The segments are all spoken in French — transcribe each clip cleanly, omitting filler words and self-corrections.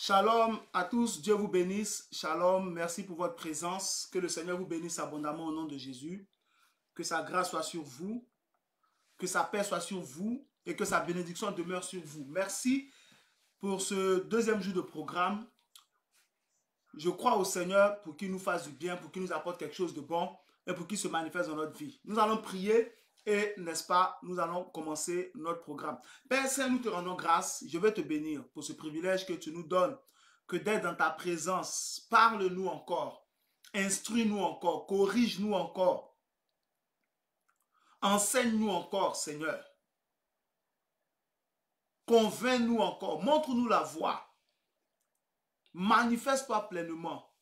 Shalom à tous, Dieu vous bénisse. Shalom, merci pour votre présence. Que le Seigneur vous bénisse abondamment au nom de Jésus. Que sa grâce soit sur vous, que sa paix soit sur vous et que sa bénédiction demeure sur vous. Merci pour ce deuxième jour de programme. Je crois au Seigneur pour qu'il nous fasse du bien, pour qu'il nous apporte quelque chose de bon et pour qu'il se manifeste dans notre vie. Nous allons prier et, n'est-ce pas, nous allons commencer notre programme. Père Saint, nous te rendons grâce. Je vais te bénir pour ce privilège que tu nous donnes, que d'être dans ta présence. Parle-nous encore, instruis-nous encore, corrige-nous encore. Enseigne-nous encore, Seigneur. Convainc-nous encore. Montre-nous la voie. Manifeste-toi pleinement.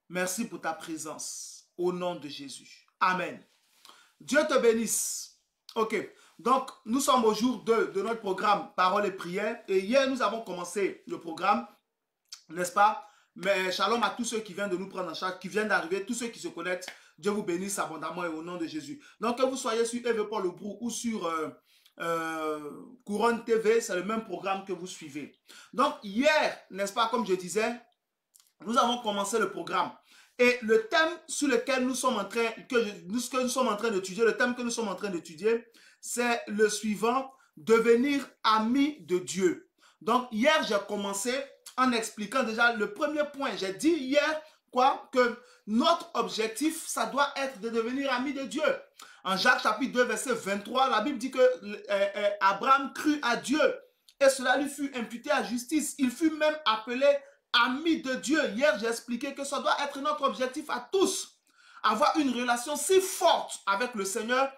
Merci pour ta présence. Au nom de Jésus. Amen. Dieu te bénisse. Ok. Donc, nous sommes au jour 2 de notre programme Parole et prière. Et hier, nous avons commencé le programme. N'est-ce pas? Mais shalom à tous ceux qui viennent de nous prendre en charge, qui viennent d'arriver, tous ceux qui se connectent. Dieu vous bénisse abondamment et au nom de Jésus. Donc, que vous soyez sur Eve Paul Lebrou ou sur Couronne TV, c'est le même programme que vous suivez. Donc, hier, n'est-ce pas, comme je disais, nous avons commencé le programme. Et le thème sur lequel nous sommes en train, d'étudier, le thème que nous sommes en train d'étudier, c'est le suivant, devenir ami de Dieu. Donc, hier, j'ai commencé en expliquant déjà le premier point. J'ai dit hier, que notre objectif, ça doit être de devenir ami de Dieu. En Jacques chapitre 2, verset 23, la Bible dit que Abraham crut à Dieu et cela lui fut imputé à justice. Il fut même appelé ami de Dieu. Hier, j'ai expliqué que ça doit être notre objectif à tous. Avoir une relation si forte avec le Seigneur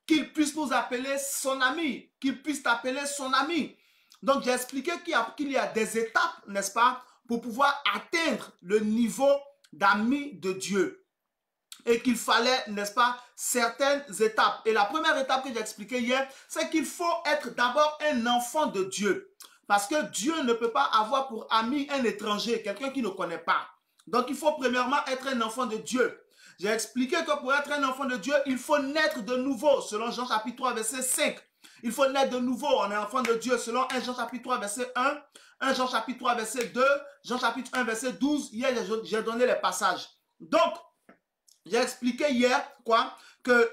qu'il puisse nous appeler son ami, qu'il puisse t'appeler son ami. Donc, j'ai expliqué qu'il y a des étapes, n'est-ce pas, pour pouvoir atteindre le niveau d'ami de Dieu. Et qu'il fallait, n'est-ce pas, certaines étapes. Et la première étape que j'ai expliqué hier, c'est qu'il faut être d'abord un enfant de Dieu. Parce que Dieu ne peut pas avoir pour ami un étranger, quelqu'un qui ne connaît pas. Donc, il faut premièrement être un enfant de Dieu. J'ai expliqué que pour être un enfant de Dieu, il faut naître de nouveau, selon Jean chapitre 3, verset 5. Il faut naître de nouveau, on est enfant de Dieu, selon 1 Jean chapitre 3, verset 1, 1 Jean chapitre 3, verset 2, Jean chapitre 1, verset 12. Hier, j'ai donné les passages. Donc, j'ai expliqué hier, que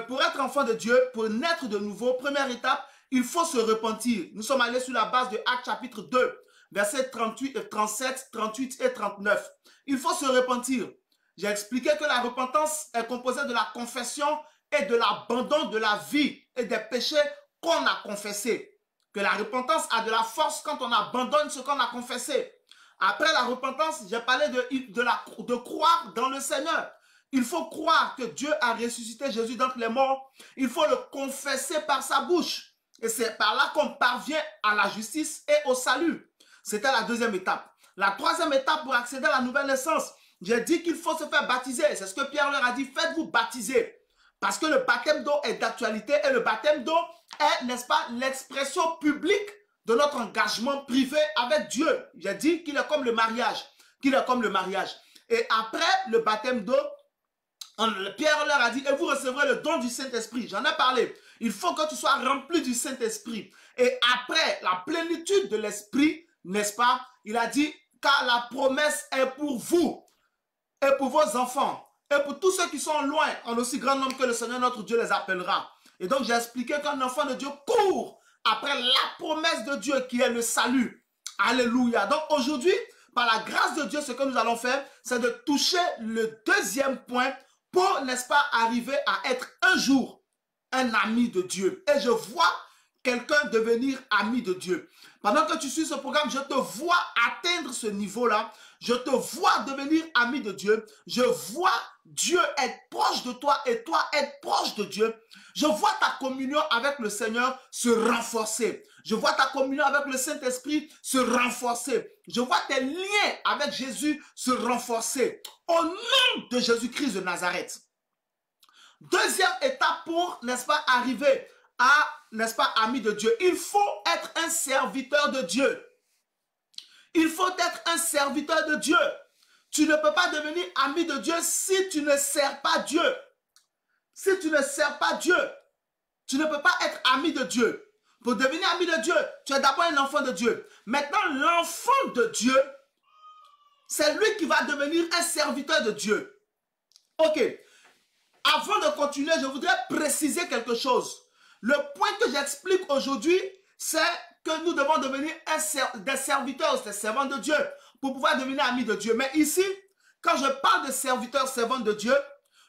pour être enfant de Dieu, pour naître de nouveau, première étape, il faut se repentir. Nous sommes allés sur la base de Actes chapitre 2, versets 38, 37, 38 et 39. Il faut se repentir. J'ai expliqué que la repentance est composée de la confession et de l'abandon de la vie et des péchés qu'on a confessés. Que la repentance a de la force quand on abandonne ce qu'on a confessé. Après la repentance, j'ai parlé de croire dans le Seigneur. Il faut croire que Dieu a ressuscité Jésus d'entre les morts. Il faut le confesser par sa bouche. Et c'est par là qu'on parvient à la justice et au salut. C'était la deuxième étape. La troisième étape pour accéder à la nouvelle naissance, j'ai dit qu'il faut se faire baptiser. C'est ce que Pierre leur a dit, faites-vous baptiser. Parce que le baptême d'eau est d'actualité et le baptême d'eau est, n'est-ce pas, l'expression publique de notre engagement privé avec Dieu. J'ai dit qu'il est comme le mariage. Et après le baptême d'eau, Pierre leur a dit, et vous recevrez le don du Saint-Esprit. J'en ai parlé. Il faut que tu sois rempli du Saint-Esprit. Et après la plénitude de l'Esprit, n'est-ce pas, il a dit, car la promesse est pour vous et pour vos enfants. Et pour tous ceux qui sont loin, en aussi grand nombre que le Seigneur notre Dieu les appellera. Et donc j'ai expliqué qu'un enfant de Dieu court après la promesse de Dieu qui est le salut. Alléluia. Donc aujourd'hui, par la grâce de Dieu, ce que nous allons faire, c'est de toucher le deuxième point pour, n'est-ce pas, arriver à être un jour un ami de Dieu. Et je vois quelqu'un devenir ami de Dieu. Pendant que tu suis ce programme, je te vois atteindre ce niveau-là. Je te vois devenir ami de Dieu. Je vois Dieu être proche de toi et toi être proche de Dieu. Je vois ta communion avec le Seigneur se renforcer. Je vois ta communion avec le Saint-Esprit se renforcer. Je vois tes liens avec Jésus se renforcer. Au nom de Jésus-Christ de Nazareth. Deuxième étape pour, n'est-ce pas, arriver à, n'est-ce pas, ami de Dieu. Il faut être un serviteur de Dieu. Il faut être un serviteur de Dieu. Tu ne peux pas devenir ami de Dieu si tu ne sers pas Dieu. Si tu ne sers pas Dieu, tu ne peux pas être ami de Dieu. Pour devenir ami de Dieu, tu es d'abord un enfant de Dieu. Maintenant, l'enfant de Dieu, c'est lui qui va devenir un serviteur de Dieu. Ok. Avant de continuer, je voudrais préciser quelque chose. Le point que j'explique aujourd'hui, c'est que nous devons devenir des serviteurs, des servants de Dieu, pour pouvoir devenir amis de Dieu. Mais ici, quand je parle de serviteurs, servants de Dieu,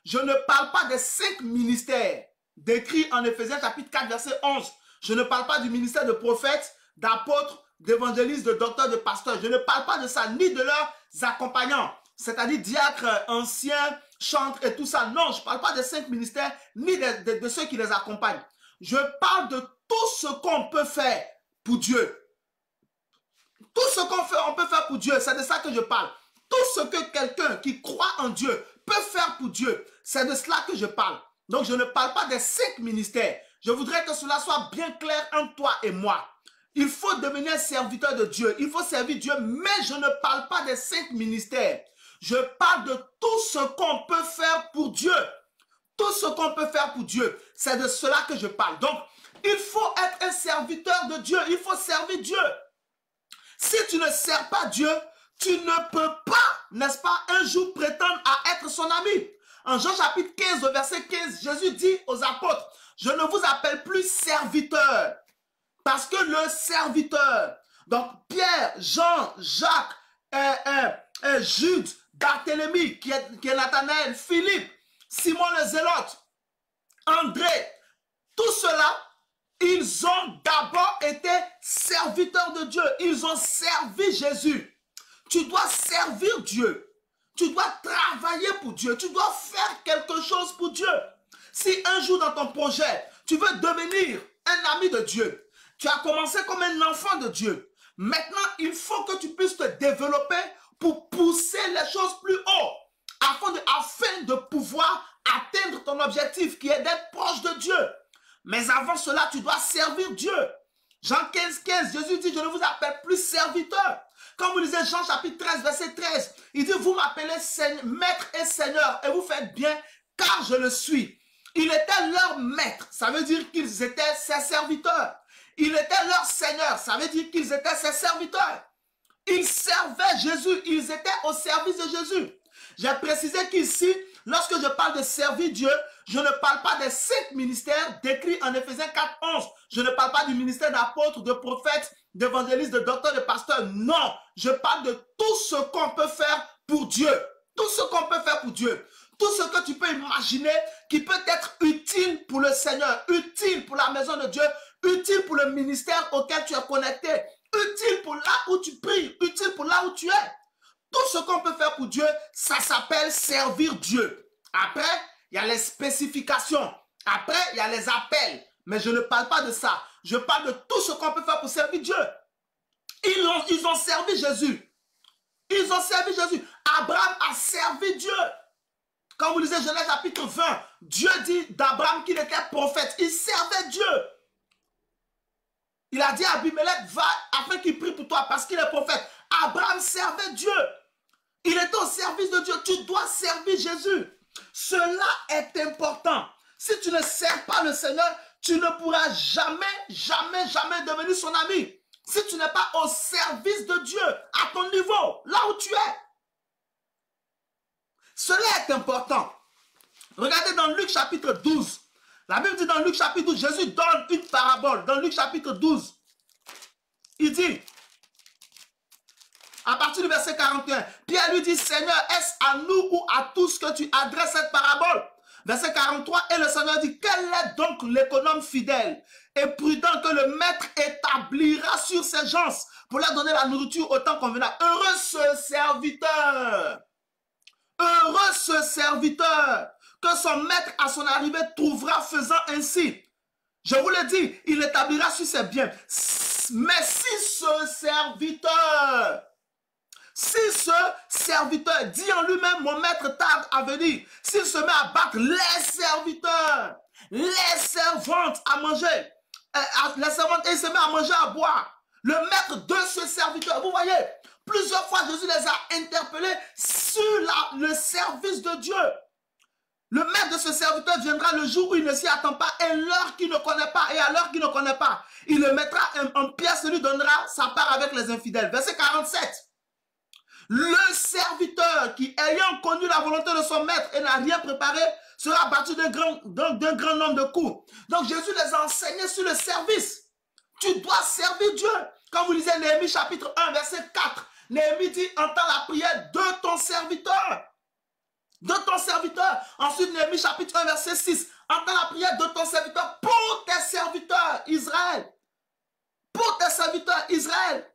je ne parle pas des 5 ministères décrits en Éphésiens chapitre 4, verset 11. Je ne parle pas du ministère de prophète, d'apôtre, d'évangéliste, de docteur, de pasteur. Je ne parle pas de ça, ni de leurs accompagnants, c'est-à-dire diacres, anciens, chantres et tout ça. Non, je ne parle pas des 5 ministères, ni de ceux qui les accompagnent. Je parle de tout ce qu'on peut faire pour Dieu. Tout ce qu'on peut faire pour Dieu, c'est de ça que je parle. Tout ce que quelqu'un qui croit en Dieu peut faire pour Dieu, c'est de cela que je parle. Donc, je ne parle pas des 5 ministères. Je voudrais que cela soit bien clair entre toi et moi. Il faut devenir serviteur de Dieu. Il faut servir Dieu, mais je ne parle pas des 5 ministères. Je parle de tout ce qu'on peut faire pour Dieu. Tout ce qu'on peut faire pour Dieu, c'est de cela que je parle. Donc, il faut être un serviteur de Dieu. Il faut servir Dieu. Si tu ne sers pas Dieu, tu ne peux pas, n'est-ce pas, un jour prétendre à être son ami. En Jean chapitre 15, au verset 15, Jésus dit aux apôtres, « Je ne vous appelle plus serviteur, parce que le serviteur, donc Pierre, Jean, Jacques, Jude, Barthélemy, qui est Nathanaël, Philippe, Simon le Zélote, André, tout cela, ils ont d'abord été serviteurs de Dieu. Ils ont servi Jésus. Tu dois servir Dieu. Tu dois travailler pour Dieu. Tu dois faire quelque chose pour Dieu. Si un jour dans ton projet, tu veux devenir un ami de Dieu, tu as commencé comme un enfant de Dieu. Maintenant, il faut que tu puisses te développer pour pousser les choses plus haut, afin de pouvoir atteindre ton objectif qui est d'être proche de Dieu. Mais avant cela, tu dois servir Dieu. Jean 15, 15, Jésus dit, je ne vous appelle plus serviteur. Quand vous lisez Jean chapitre 13, verset 13, il dit, vous m'appelez maître et seigneur, et vous faites bien, car je le suis. Il était leur maître, ça veut dire qu'ils étaient ses serviteurs. Il était leur seigneur, ça veut dire qu'ils étaient ses serviteurs. Ils servaient Jésus, ils étaient au service de Jésus. J'ai précisé qu'ici, lorsque je parle de servir Dieu, je ne parle pas des 5 ministères décrits en Éphésiens 4, 11. Je ne parle pas du ministère d'apôtre, de prophète, d'évangéliste, de docteur, de pasteur. Non, je parle de tout ce qu'on peut faire pour Dieu. Tout ce qu'on peut faire pour Dieu. Tout ce que tu peux imaginer qui peut être utile pour le Seigneur, utile pour la maison de Dieu, utile pour le ministère auquel tu es connecté, utile pour là où tu pries, utile pour là où tu es. Tout ce qu'on peut faire pour Dieu, ça s'appelle servir Dieu. Après, il y a les spécifications. Après, il y a les appels. Mais je ne parle pas de ça. Je parle de tout ce qu'on peut faire pour servir Dieu. Ils ont servi Jésus. Ils ont servi Jésus. Abraham a servi Dieu. Quand vous lisez Genèse chapitre 20, Dieu dit d'Abraham qu'il était prophète. Il servait Dieu. Il a dit à Abimelech, va afin qu'il prie pour toi parce qu'il est prophète. Abraham servait Dieu. Il était au service de Dieu. Tu dois servir Jésus. Cela est important. Si tu ne sers pas le Seigneur, tu ne pourras jamais, jamais, jamais devenir son ami. Si tu n'es pas au service de Dieu, à ton niveau, là où tu es. Cela est important. Regardez dans Luc chapitre 12. La Bible dit dans Luc chapitre 12, Jésus donne une parabole. Dans Luc chapitre 12, il dit, à partir du verset 41, Pierre lui dit, Seigneur, est-ce à nous ou à tous que tu adresses cette parabole? Verset 43, et le Seigneur dit, quel est donc l'économe fidèle et prudent que le maître établira sur ses gens pour leur donner la nourriture au temps convenable? Heureux ce serviteur! Heureux ce serviteur que son maître à son arrivée trouvera faisant ainsi. Je vous le dis, il établira sur ses biens. Mais si ce serviteur dit en lui-même, mon maître tarde à venir, s'il se met à battre les serviteurs, les servantes à manger, les servantes, et il se met à manger, à boire, le maître de ce serviteur, vous voyez, plusieurs fois Jésus les a interpellés sur le service de Dieu. Le maître de ce serviteur viendra le jour où il ne s'y attend pas et l'heure qu'il ne connaît pas et à l'heure qu'il ne connaît pas. Il le mettra en pièces et lui donnera sa part avec les infidèles. Verset 47. Le serviteur qui, ayant connu la volonté de son maître et n'a rien préparé, sera battu d'un grand nombre de coups. Donc Jésus les a enseignés sur le service. Tu dois servir Dieu. Quand vous lisez Néhémie chapitre 1, verset 4, Néhémie dit, entends la prière de ton serviteur. De ton serviteur. Ensuite, Néhémie chapitre 1, verset 6, entends la prière de ton serviteur pour tes serviteurs, Israël. Pour tes serviteurs, Israël.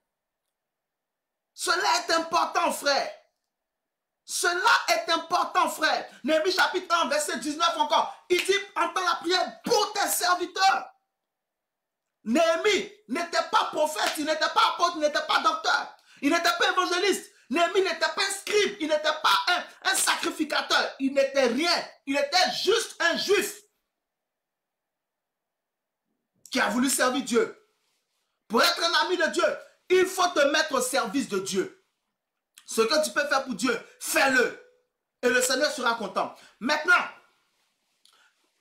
Cela est important, frère. Cela est important, frère. Néhémie chapitre 1, verset 19 encore. Il dit, entends la prière pour tes serviteurs. Néhémie n'était pas prophète, il n'était pas apôtre, il n'était pas docteur. Il n'était pas évangéliste. Néhémie n'était pas un scribe, il n'était pas un sacrificateur. Il n'était rien. Il était juste un juif qui a voulu servir Dieu. Pour être un ami de Dieu, il faut te mettre au service de Dieu. Ce que tu peux faire pour Dieu, fais-le. Et le Seigneur sera content. Maintenant,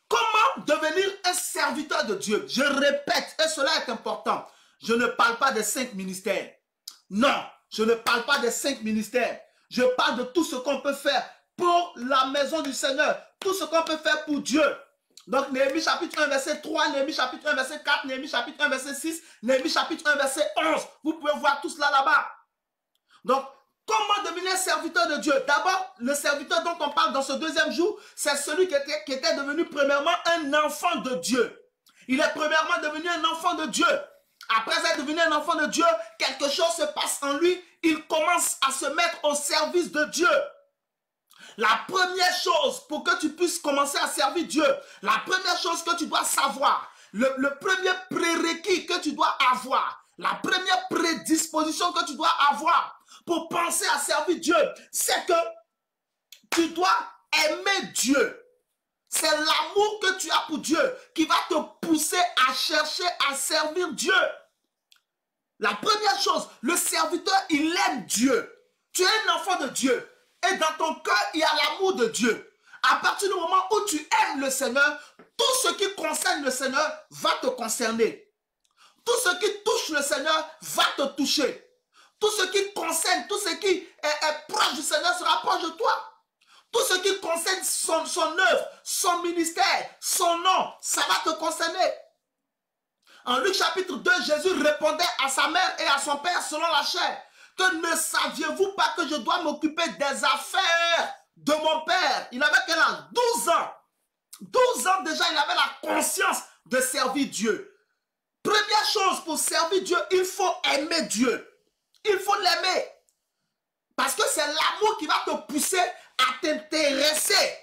comment devenir un serviteur de Dieu? Je répète, et cela est important. Je ne parle pas des 5 ministères. Non, je ne parle pas des 5 ministères. Je parle de tout ce qu'on peut faire pour la maison du Seigneur. Tout ce qu'on peut faire pour Dieu. Donc, Néhémie chapitre 1, verset 3, Néhémie chapitre 1, verset 4, Néhémie chapitre 1, verset 6, Néhémie chapitre 1, verset 11. Vous pouvez voir tout cela là-bas. Donc, comment devenir serviteur de Dieu? D'abord, le serviteur dont on parle dans ce deuxième jour, c'est celui qui était devenu premièrement un enfant de Dieu. Il est premièrement devenu un enfant de Dieu. Après être devenu un enfant de Dieu, quelque chose se passe en lui. Il commence à se mettre au service de Dieu. La première chose pour que tu puisses commencer à servir Dieu, la première chose que tu dois savoir, le premier prérequis que tu dois avoir, la première prédisposition que tu dois avoir pour penser à servir Dieu, c'est que tu dois aimer Dieu. C'est l'amour que tu as pour Dieu qui va te pousser à chercher à servir Dieu. La première chose, le serviteur, il aime Dieu. Tu es un enfant de Dieu. Et dans ton cœur, il y a l'amour de Dieu. À partir du moment où tu aimes le Seigneur, tout ce qui concerne le Seigneur va te concerner. Tout ce qui touche le Seigneur va te toucher. Tout ce qui concerne, tout ce qui est proche du Seigneur sera proche de toi. Tout ce qui concerne son œuvre, son ministère, son nom, ça va te concerner. En Luc chapitre 2, Jésus répondait à sa mère et à son père selon la chair. Que ne saviez-vous pas que je dois m'occuper des affaires de mon père? Il avait quel âge? 12 ans. 12 ans déjà, il avait la conscience de servir Dieu. Première chose pour servir Dieu, il faut aimer Dieu. Il faut l'aimer. Parce que c'est l'amour qui va te pousser à t'intéresser,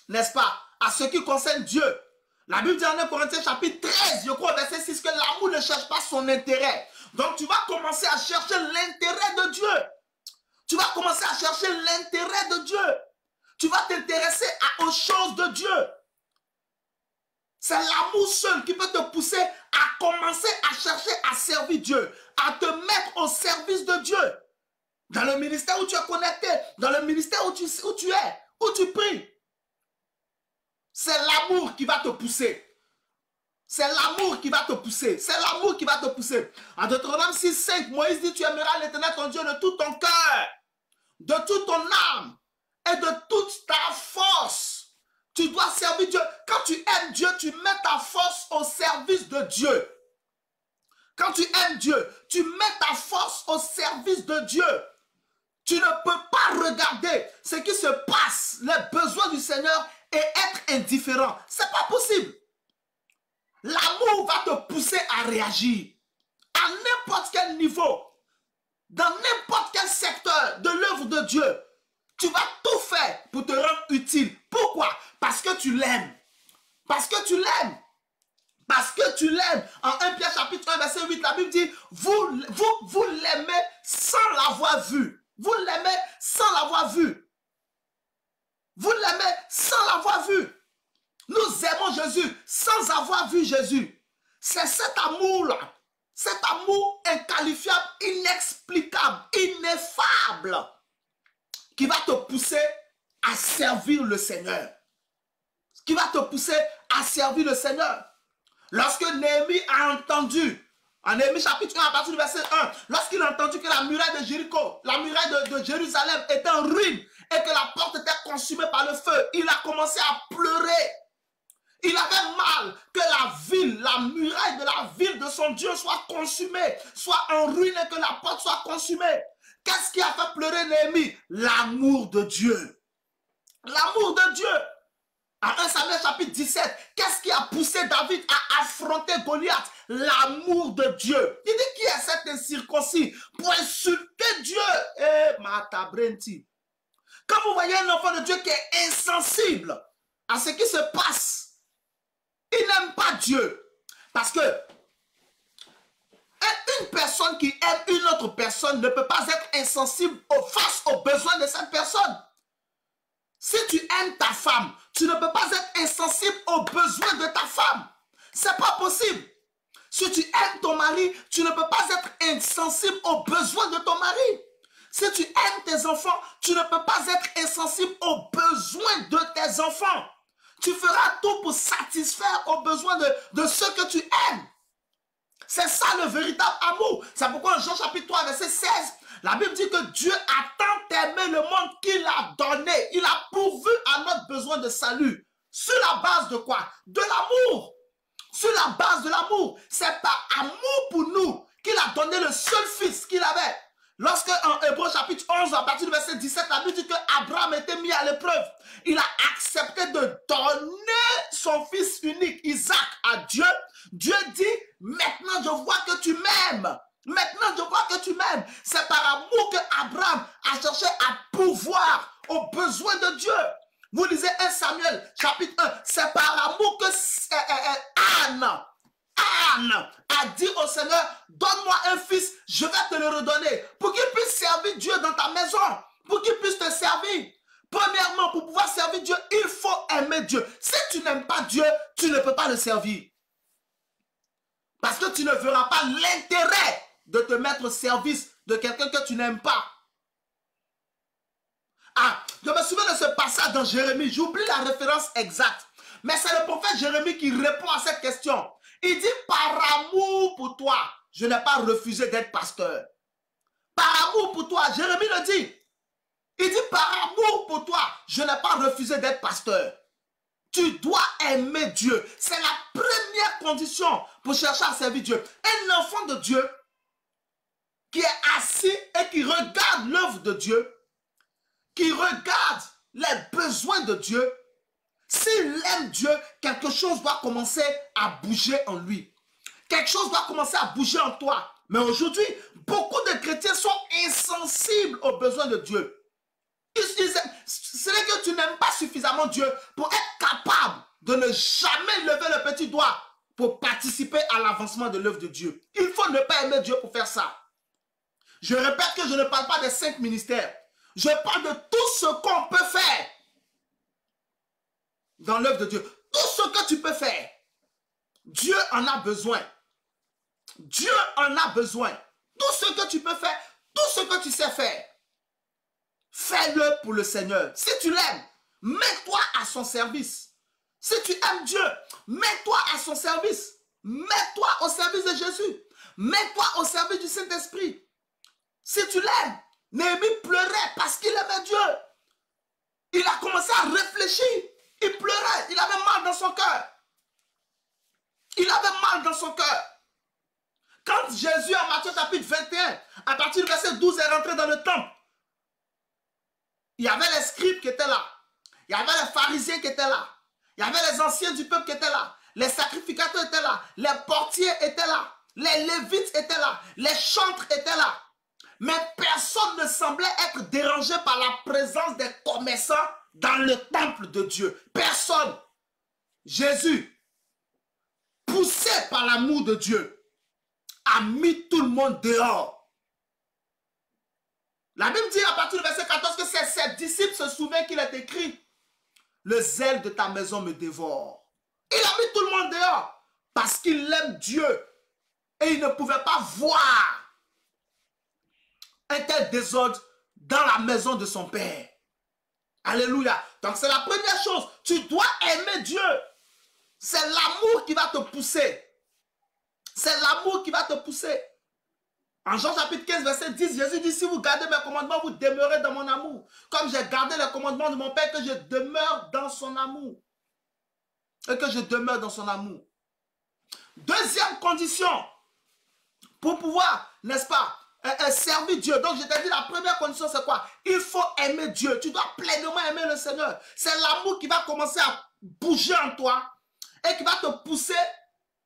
n'est-ce pas, à ce qui concerne Dieu. La Bible dit en 1 Corinthiens chapitre 13, je crois, verset 6, que l'amour ne cherche pas son intérêt. Donc tu vas commencer à chercher l'intérêt de Dieu. Tu vas commencer à chercher l'intérêt de Dieu. Tu vas t'intéresser aux choses de Dieu. C'est l'amour seul qui peut te pousser à commencer à chercher à servir Dieu, à te mettre au service de Dieu. Dans le ministère où tu es connecté, dans le ministère où tu es, où tu pries. C'est l'amour qui va te pousser. C'est l'amour qui va te pousser. C'est l'amour qui va te pousser. En Deutéronome 6, 5, Moïse dit, tu aimeras l'Éternel ton Dieu de tout ton cœur, de toute ton âme et de toute ta force. Tu dois servir Dieu. Quand tu aimes Dieu, tu mets ta force au service de Dieu. Quand tu aimes Dieu, tu mets ta force au service de Dieu. Tu ne peux pas regarder ce qui se passe, les besoins du Seigneur et être indifférent. Ce n'est pas possible. L'amour va te pousser à réagir à n'importe quel niveau, dans n'importe quel secteur de l'œuvre de Dieu. Tu vas tout faire pour te rendre utile. Pourquoi? Parce que tu l'aimes. Parce que tu l'aimes. Parce que tu l'aimes. En 1 Pierre chapitre 1 verset 8, la Bible dit, vous l'aimez sans l'avoir vu. Vous l'aimez sans l'avoir vu. Vous l'aimez sans l'avoir vu. Nous aimons Jésus sans avoir vu Jésus. C'est cet amour-là, cet amour inqualifiable, inexplicable, ineffable, qui va te pousser à servir le Seigneur. Qui va te pousser à servir le Seigneur. Lorsque Néhémie a entendu, en Néhémie chapitre 1 à partir du verset 1, lorsqu'il a entendu que la muraille de Jéricho, la muraille de Jérusalem était en ruine et que la porte était consumée par le feu, il a commencé à pleurer. Il avait mal que la ville, la muraille de la ville de son Dieu soit consumée, soit en ruine et que la porte soit consumée. Qu'est-ce qui a fait pleurer Néhémie? L'amour de Dieu. L'amour de Dieu. À 1 Samuel chapitre 17, qu'est-ce qui a poussé David à affronter Goliath? L'amour de Dieu. Il dit, qui est cet incirconcis pour insulter Dieu? Eh, Matabrenti. Quand vous voyez un enfant de Dieu qui est insensible à ce qui se passe, il n'aime pas Dieu. Parce que une personne qui aime une autre personne ne peut pas être insensible face aux besoins de cette personne. Si tu aimes ta femme, tu ne peux pas être insensible aux besoins de ta femme. C'est pas possible. Si tu aimes ton mari, tu ne peux pas être insensible aux besoins de ton mari. Si tu aimes tes enfants, tu ne peux pas être insensible aux besoins de tes enfants. Tu feras tout pour satisfaire aux besoins de ceux que tu aimes. C'est ça le véritable amour. C'est pourquoi en Jean chapitre 3, verset 16, la Bible dit que Dieu a tant aimé le monde qu'il a donné. Il a pourvu à notre besoin de salut. Sur la base de quoi? De l'amour. Sur la base de l'amour. C'est par amour pour nous qu'il a donné le seul fils qu'il avait. Lorsque en Hébreux chapitre 11, à partir du verset 17, la Bible dit que Abraham était mis à l'épreuve. Il a accepté de donner son fils unique, Isaac, à Dieu. Dieu dit, maintenant je vois que tu m'aimes. Maintenant je vois que tu m'aimes. C'est par amour que Abraham a cherché à pourvoir aux besoins de Dieu. Vous lisez 1 Samuel chapitre 1. C'est par amour que Anne a dit au Seigneur, donne-moi un fils, je vais te le redonner. Pour qu'il puisse servir Dieu dans ta maison. Pour qu'il puisse te servir. Premièrement, pour pouvoir servir Dieu, il faut aimer Dieu. Si tu n'aimes pas Dieu, tu ne peux pas le servir. Parce que tu ne verras pas l'intérêt de te mettre au service de quelqu'un que tu n'aimes pas. Ah, je me souviens de ce passage dans Jérémie. J'oublie la référence exacte. Mais c'est le prophète Jérémie qui répond à cette question. Il dit, par amour pour toi, je n'ai pas refusé d'être pasteur. Par amour pour toi, Jérémie le dit. Il dit, par amour pour toi, je n'ai pas refusé d'être pasteur. Tu dois aimer Dieu. C'est la première condition pour chercher à servir Dieu. Un enfant de Dieu qui est assis et qui regarde l'œuvre de Dieu, qui regarde les besoins de Dieu, s'il aime Dieu, quelque chose doit commencer à bouger en lui. Quelque chose doit commencer à bouger en toi. Mais aujourd'hui, beaucoup de chrétiens sont insensibles aux besoins de Dieu. C'est que tu n'aimes pas suffisamment Dieu pour être capable de ne jamais lever le petit doigt pour participer à l'avancement de l'œuvre de Dieu. Il faut ne pas aimer Dieu pour faire ça. Je répète que je ne parle pas des 5 ministères. Je parle de tout ce qu'on peut faire dans l'œuvre de Dieu. Tout ce que tu peux faire. Dieu en a besoin. Dieu en a besoin. Tout ce que tu peux faire, tout ce que tu sais faire, fais-le pour le Seigneur. Si tu l'aimes, mets-toi à son service. Si tu aimes Dieu, mets-toi à son service. Mets-toi au service de Jésus. Mets-toi au service du Saint-Esprit. Si tu l'aimes, Néhémie pleurait parce qu'il aimait Dieu. Il a commencé à réfléchir. Il pleurait. Il avait mal dans son cœur. Il avait mal dans son cœur. Quand Jésus, en Matthieu chapitre 21, à partir du verset 12, est rentré dans le temple, il y avait les scribes qui étaient là. Il y avait les pharisiens qui étaient là. Il y avait les anciens du peuple qui étaient là. Les sacrificateurs étaient là. Les portiers étaient là. Les lévites étaient là. Les chantres étaient là. Mais personne ne semblait être dérangé par la présence des commerçants dans le temple de Dieu. Personne. Jésus, poussé par l'amour de Dieu, a mis tout le monde dehors. La Bible dit à partir du verset 14 que ses disciples se souviennent qu'il est écrit « Le zèle de ta maison me dévore ». Il a mis tout le monde dehors parce qu'il aime Dieu et il ne pouvait pas voir un tel désordre dans la maison de son Père. Alléluia. Donc c'est la première chose. Tu dois aimer Dieu. C'est l'amour qui va te pousser C'est l'amour qui va te pousser. En Jean chapitre 15, verset 10, Jésus dit, si vous gardez mes commandements, vous demeurez dans mon amour. Comme j'ai gardé les commandements de mon Père, que je demeure dans son amour. Et que je demeure dans son amour. Deuxième condition, pour pouvoir, n'est-ce pas, servir Dieu. Donc je t'ai dit, la première condition, c'est quoi? Il faut aimer Dieu. Tu dois pleinement aimer le Seigneur. C'est l'amour qui va commencer à bouger en toi et qui va te pousser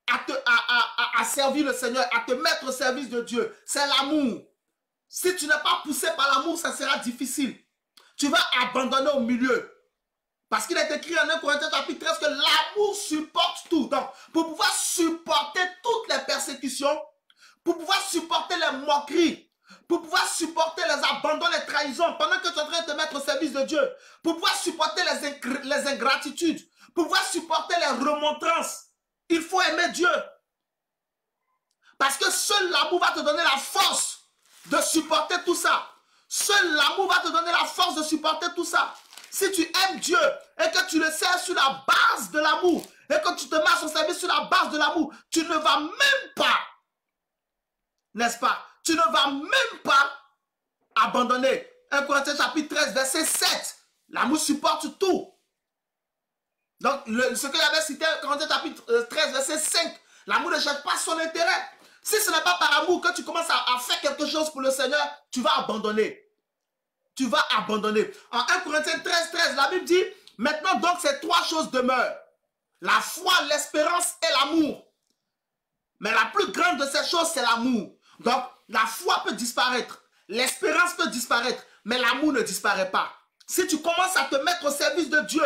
à servir le Seigneur, à te mettre au service de Dieu. C'est l'amour. Si tu n'es pas poussé par l'amour, ça sera difficile. Tu vas abandonner au milieu. Parce qu'il est écrit en 1 Corinthiens chapitre 13 que l'amour supporte tout. Donc, pour pouvoir supporter toutes les persécutions, pour pouvoir supporter les moqueries, pour pouvoir supporter les abandons, les trahisons, pendant que tu es en train de te mettre au service de Dieu, pour pouvoir supporter les ingratitudes, pour pouvoir supporter les remontrances, il faut aimer Dieu. Parce que seul l'amour va te donner la force de supporter tout ça. Seul l'amour va te donner la force de supporter tout ça. Si tu aimes Dieu et que tu le sers sur la base de l'amour, et que tu te mets à son service sur la base de l'amour, tu ne vas même pas, n'est-ce pas? Tu ne vas même pas abandonner. 1 Corinthiens chapitre 13, verset 7. L'amour supporte tout. Donc, ce que j'avais cité, 1 Corinthiens chapitre 13, verset 5. L'amour ne cherche pas son intérêt. Si ce n'est pas par amour que tu commences à faire quelque chose pour le Seigneur, tu vas abandonner. Tu vas abandonner. En 1 Corinthiens 13, 13, la Bible dit, maintenant donc ces trois choses demeurent. La foi, l'espérance et l'amour. Mais la plus grande de ces choses, c'est l'amour. Donc, la foi peut disparaître. L'espérance peut disparaître. Mais l'amour ne disparaît pas. Si tu commences à te mettre au service de Dieu,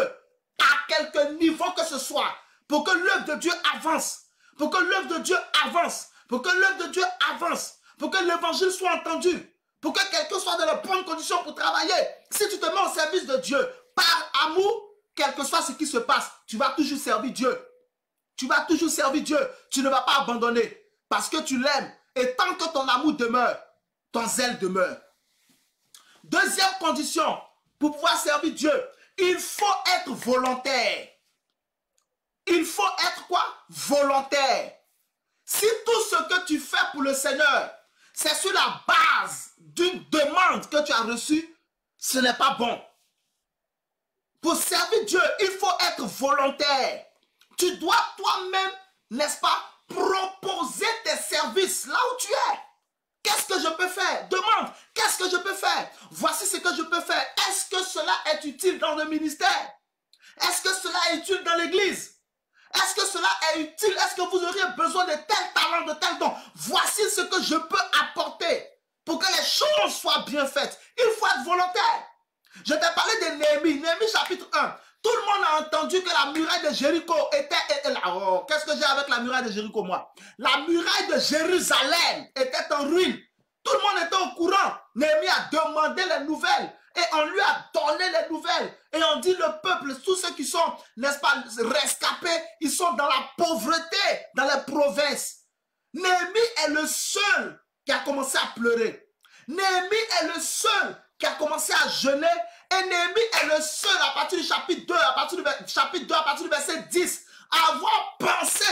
à quelque niveau que ce soit, pour que l'œuvre de Dieu avance, pour que l'œuvre de Dieu avance, pour que l'œuvre de Dieu avance, pour que l'évangile soit entendu, pour que quelqu'un soit dans de bonnes conditions pour travailler. Si tu te mets au service de Dieu par amour, quel que soit ce qui se passe, tu vas toujours servir Dieu. Tu vas toujours servir Dieu. Tu ne vas pas abandonner parce que tu l'aimes. Et tant que ton amour demeure, ton zèle demeure. Deuxième condition, pour pouvoir servir Dieu, il faut être volontaire. Il faut être quoi? Volontaire. Si tout ce que tu fais pour le Seigneur, c'est sur la base d'une demande que tu as reçue, ce n'est pas bon. Pour servir Dieu, il faut être volontaire. Tu dois toi-même, n'est-ce pas, proposer tes services là où tu es. Qu'est-ce que je peux faire? Demande, qu'est-ce que je peux faire? Voici ce que je peux faire. Est-ce que cela est utile dans le ministère? Est-ce que cela est utile dans l'église? Est-ce que cela est utile? Est-ce que vous auriez besoin de tel talent, de tel don? Voici ce que je peux apporter pour que les choses soient bien faites. Il faut être volontaire. Je t'ai parlé de Néhémie, Néhémie chapitre 1. Tout le monde a entendu que la muraille de Jéricho était... Oh, qu'est-ce que j'ai avec la muraille de Jéricho, moi? La muraille de Jérusalem était en ruine. Tout le monde était au courant. Néhémie a demandé les nouvelles. Et on lui a donné les nouvelles. Et on dit le peuple, tous ceux qui sont, n'est-ce pas, rescapés, ils sont dans la pauvreté, dans les provinces. Néhémie est le seul qui a commencé à pleurer. Néhémie est le seul qui a commencé à jeûner. Et Néhémie est le seul à partir du chapitre 2, à partir du verset 10, à avoir pensé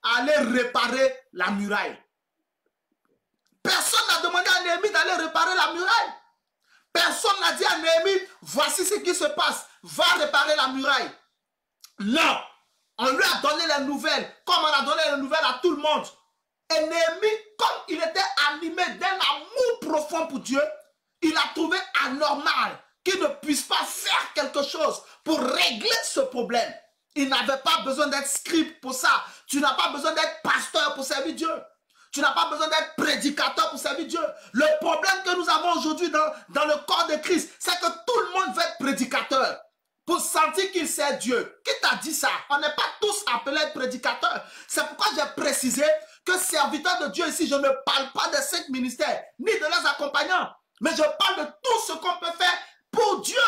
à aller réparer la muraille. Personne n'a demandé à Néhémie d'aller réparer la muraille. Personne n'a dit à Néhémie, voici ce qui se passe, va réparer la muraille. Non, on lui a donné les nouvelles, comme on a donné les nouvelles à tout le monde. Et Néhémie, comme il était animé d'un amour profond pour Dieu, il a trouvé anormal qu'il ne puisse pas faire quelque chose pour régler ce problème. Il n'avait pas besoin d'être scribe pour ça. Tu n'as pas besoin d'être pasteur pour servir Dieu. Tu n'as pas besoin d'être prédicateur pour servir Dieu. Le problème que nous avons aujourd'hui dans le corps de Christ, c'est que tout le monde veut être prédicateur pour sentir qu'il sert Dieu. Qui t'a dit ça? On n'est pas tous appelés prédicateurs. C'est pourquoi j'ai précisé que serviteur de Dieu ici, je ne parle pas des 5 ministères, ni de leurs accompagnants, mais je parle de tout ce qu'on peut faire pour Dieu.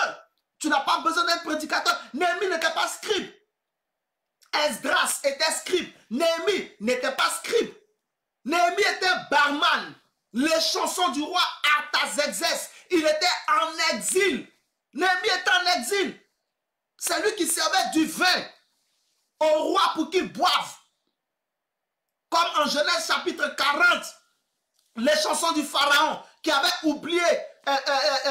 Tu n'as pas besoin d'être prédicateur. Néhémie n'était pas scribe. Esdras était scribe. Néhémie n'était pas scribe. Néhémie était barman. Les chansons du roi Artaxerxès, il était en exil. Néhémie était en exil. C'est lui qui servait du vin au roi pour qu'il boive. Comme Comme en Genèse chapitre 40, les chansons du Pharaon qui avait oublié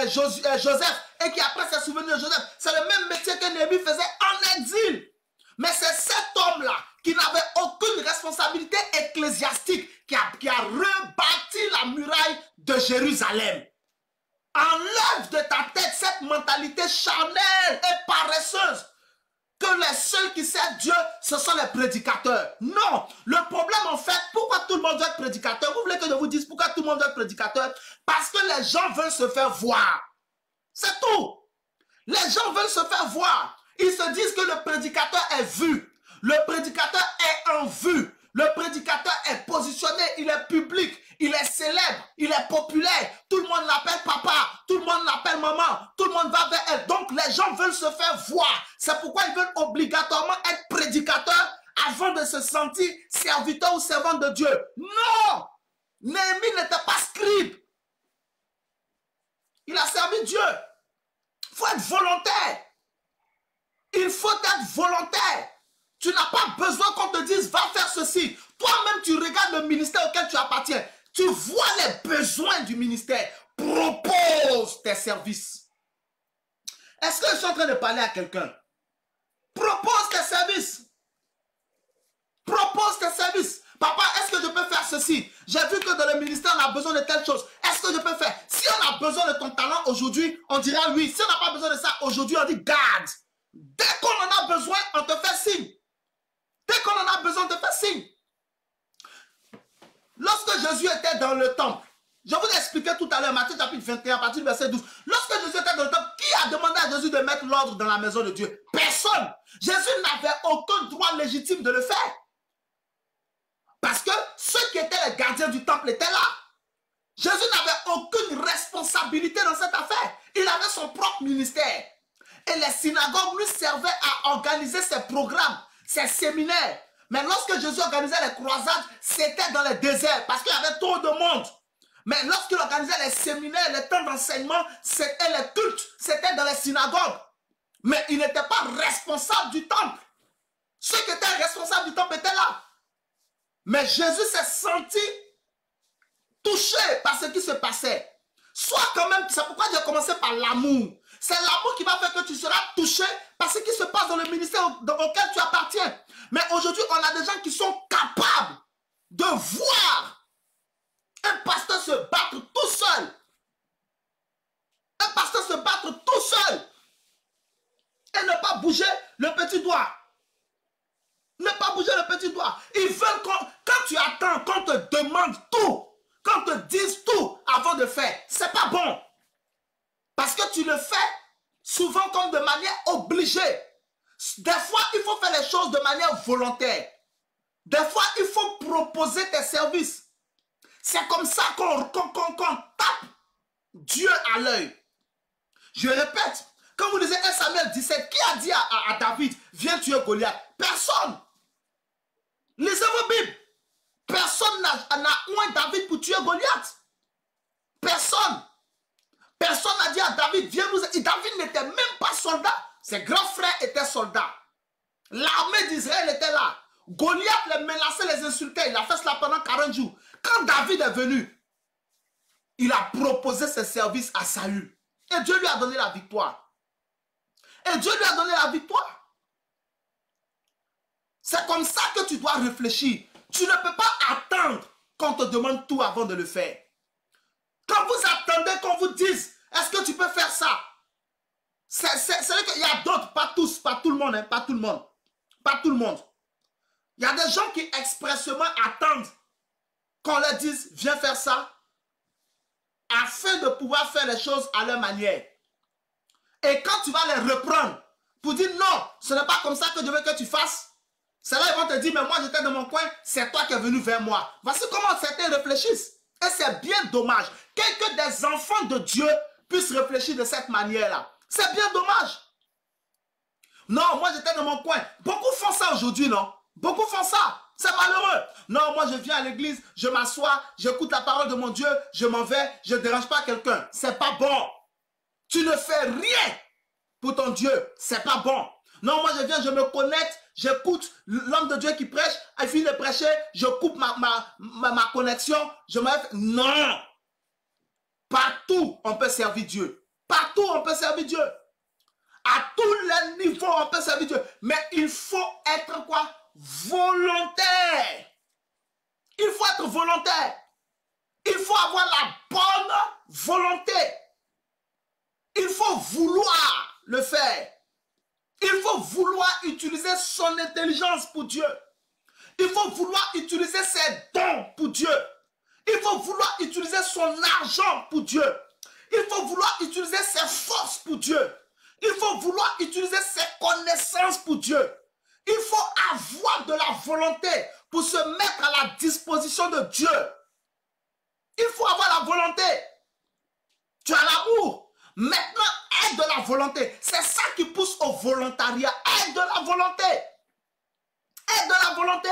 Joseph et qui après s'est souvenu de Joseph. C'est le même métier que Néhémie faisait en exil. Mais c'est cet homme-là qui n'avait aucune responsabilité ecclésiastique qui a rebâti la muraille de Jérusalem. Enlève de ta tête cette mentalité charnelle et paresseuse que les seuls qui servent Dieu, ce sont les prédicateurs. Non, le problème en fait, pourquoi tout le monde doit être prédicateur? Vous voulez que je vous dise pourquoi tout le monde doit être prédicateur? Parce que les gens veulent se faire voir. C'est tout. Les gens veulent se faire voir. Ils se disent que le prédicateur est vu. Le prédicateur est en vue. Le prédicateur est positionné, il est public, il est célèbre, il est populaire. Tout le monde l'appelle papa, tout le monde l'appelle maman, tout le monde va vers elle. Donc les gens veulent se faire voir. C'est pourquoi ils veulent obligatoirement être prédicateurs avant de se sentir serviteur ou servant de Dieu. Non! Néhémie n'était pas scribe. Il a servi Dieu. Il faut être volontaire. Il faut être volontaire. Tu n'as pas besoin qu'on te dise, va faire ceci. Toi-même, tu regardes le ministère auquel tu appartiens. Tu vois les besoins du ministère. Propose tes services. Est-ce que je suis en train de parler à quelqu'un? Propose tes services. Propose tes services. Papa, est-ce que je peux faire ceci? J'ai vu que dans le ministère, on a besoin de telle chose. Est-ce que je peux faire? Si on a besoin de ton talent aujourd'hui, on dira oui. Si on n'a pas besoin de ça aujourd'hui, on dit garde. Dès qu'on en a besoin, on te fait signe. Dès qu'on en a besoin, on te fait signe. Lorsque Jésus était dans le temple, je vous ai expliqué tout à l'heure, Matthieu chapitre 21, à partir du verset 12. Lorsque Jésus était dans le temple, qui a demandé à Jésus de mettre l'ordre dans la maison de Dieu? Personne. Jésus n'avait aucun droit légitime de le faire. Parce que ceux qui étaient les gardiens du temple étaient là. Jésus n'avait aucune responsabilité dans cette affaire. Il avait son propre ministère. Et les synagogues lui servaient à organiser ses programmes, ses séminaires. Mais lorsque Jésus organisait les croisades, c'était dans les déserts parce qu'il y avait trop de monde. Mais lorsqu'il organisait les séminaires, les temps d'enseignement, c'était les cultes, c'était dans les synagogues. Mais il n'était pas responsable du temple. Ceux qui étaient responsables du temple étaient là. Mais Jésus s'est senti touché par ce qui se passait. Sois quand même, c'est pourquoi j'ai commencé par l'amour. C'est l'amour qui va faire que tu seras touché par ce qui se passe dans le ministère auquel tu appartiens. Mais aujourd'hui, on a des gens qui sont capables de voir un pasteur se battre tout seul. Un pasteur se battre tout seul. Et ne pas bouger le petit doigt. Ne pas bouger le petit doigt. Ils veulent quand tu attends, qu'on te demande tout, qu'on te dise tout avant de faire, c'est pas bon. Parce que tu le fais souvent comme de manière obligée. Des fois, il faut faire les choses de manière volontaire. Des fois, il faut proposer tes services. C'est comme ça qu'on tape Dieu à l'œil. Je répète, quand vous lisez 1 Samuel 17, qui a dit à David, viens tuer Goliath? Personne. Lisez vos Bibles. Personne n'a oint David pour tuer Goliath. Personne. Personne n'a dit à David, viens nous aider. David n'était même pas soldat. Ses grands frères étaient soldats. L'armée d'Israël était là. Goliath les menaçait, les insultait. Il a fait cela pendant 40 jours. Quand David est venu, il a proposé ses services à Saül. Et Dieu lui a donné la victoire. Et Dieu lui a donné la victoire. C'est comme ça que tu dois réfléchir. Tu ne peux pas attendre qu'on te demande tout avant de le faire. Quand vous attendez qu'on vous dise, est-ce que tu peux faire ça? C'est vrai qu'il y a d'autres, pas tous, pas tout le monde, hein, pas tout le monde. Pas tout le monde. Il y a des gens qui expressément attendent qu'on leur dise, viens faire ça, afin de pouvoir faire les choses à leur manière. Et quand tu vas les reprendre, pour dire non, ce n'est pas comme ça que je veux que tu fasses, c'est là ils vont te dire, mais moi j'étais dans mon coin, c'est toi qui es venu vers moi. Voici comment certains réfléchissent. Et c'est bien dommage que des enfants de Dieu puissent réfléchir de cette manière-là. C'est bien dommage. Non, moi j'étais dans mon coin. Beaucoup font ça aujourd'hui, non? Beaucoup font ça. C'est malheureux. Non, moi je viens à l'église, je m'assois, j'écoute la parole de mon Dieu, je m'en vais, je ne dérange pas quelqu'un. C'est pas bon. Tu ne fais rien pour ton Dieu. C'est pas bon. Non, moi je viens, je me connecte, j'écoute l'homme de Dieu qui prêche, il finit de prêcher, je coupe ma connexion, je me... Non! Partout, on peut servir Dieu. Partout, on peut servir Dieu. À tous les niveaux, on peut servir Dieu. Mais il faut être quoi? Volontaire. Il faut être volontaire. Il faut avoir la bonne volonté. Il faut vouloir le faire. Il faut vouloir utiliser son intelligence pour Dieu. Il faut vouloir utiliser ses dons pour Dieu. Il faut vouloir utiliser son argent pour Dieu. Il faut vouloir utiliser ses forces pour Dieu. Il faut vouloir utiliser ses connaissances pour Dieu. Il faut avoir de la volonté pour se mettre à la disposition de Dieu. Il faut avoir la volonté. Tu as l'amour. Maintenant, aide de la volonté. C'est ça qui pousse au volontariat. Aide de la volonté. Aide de la volonté.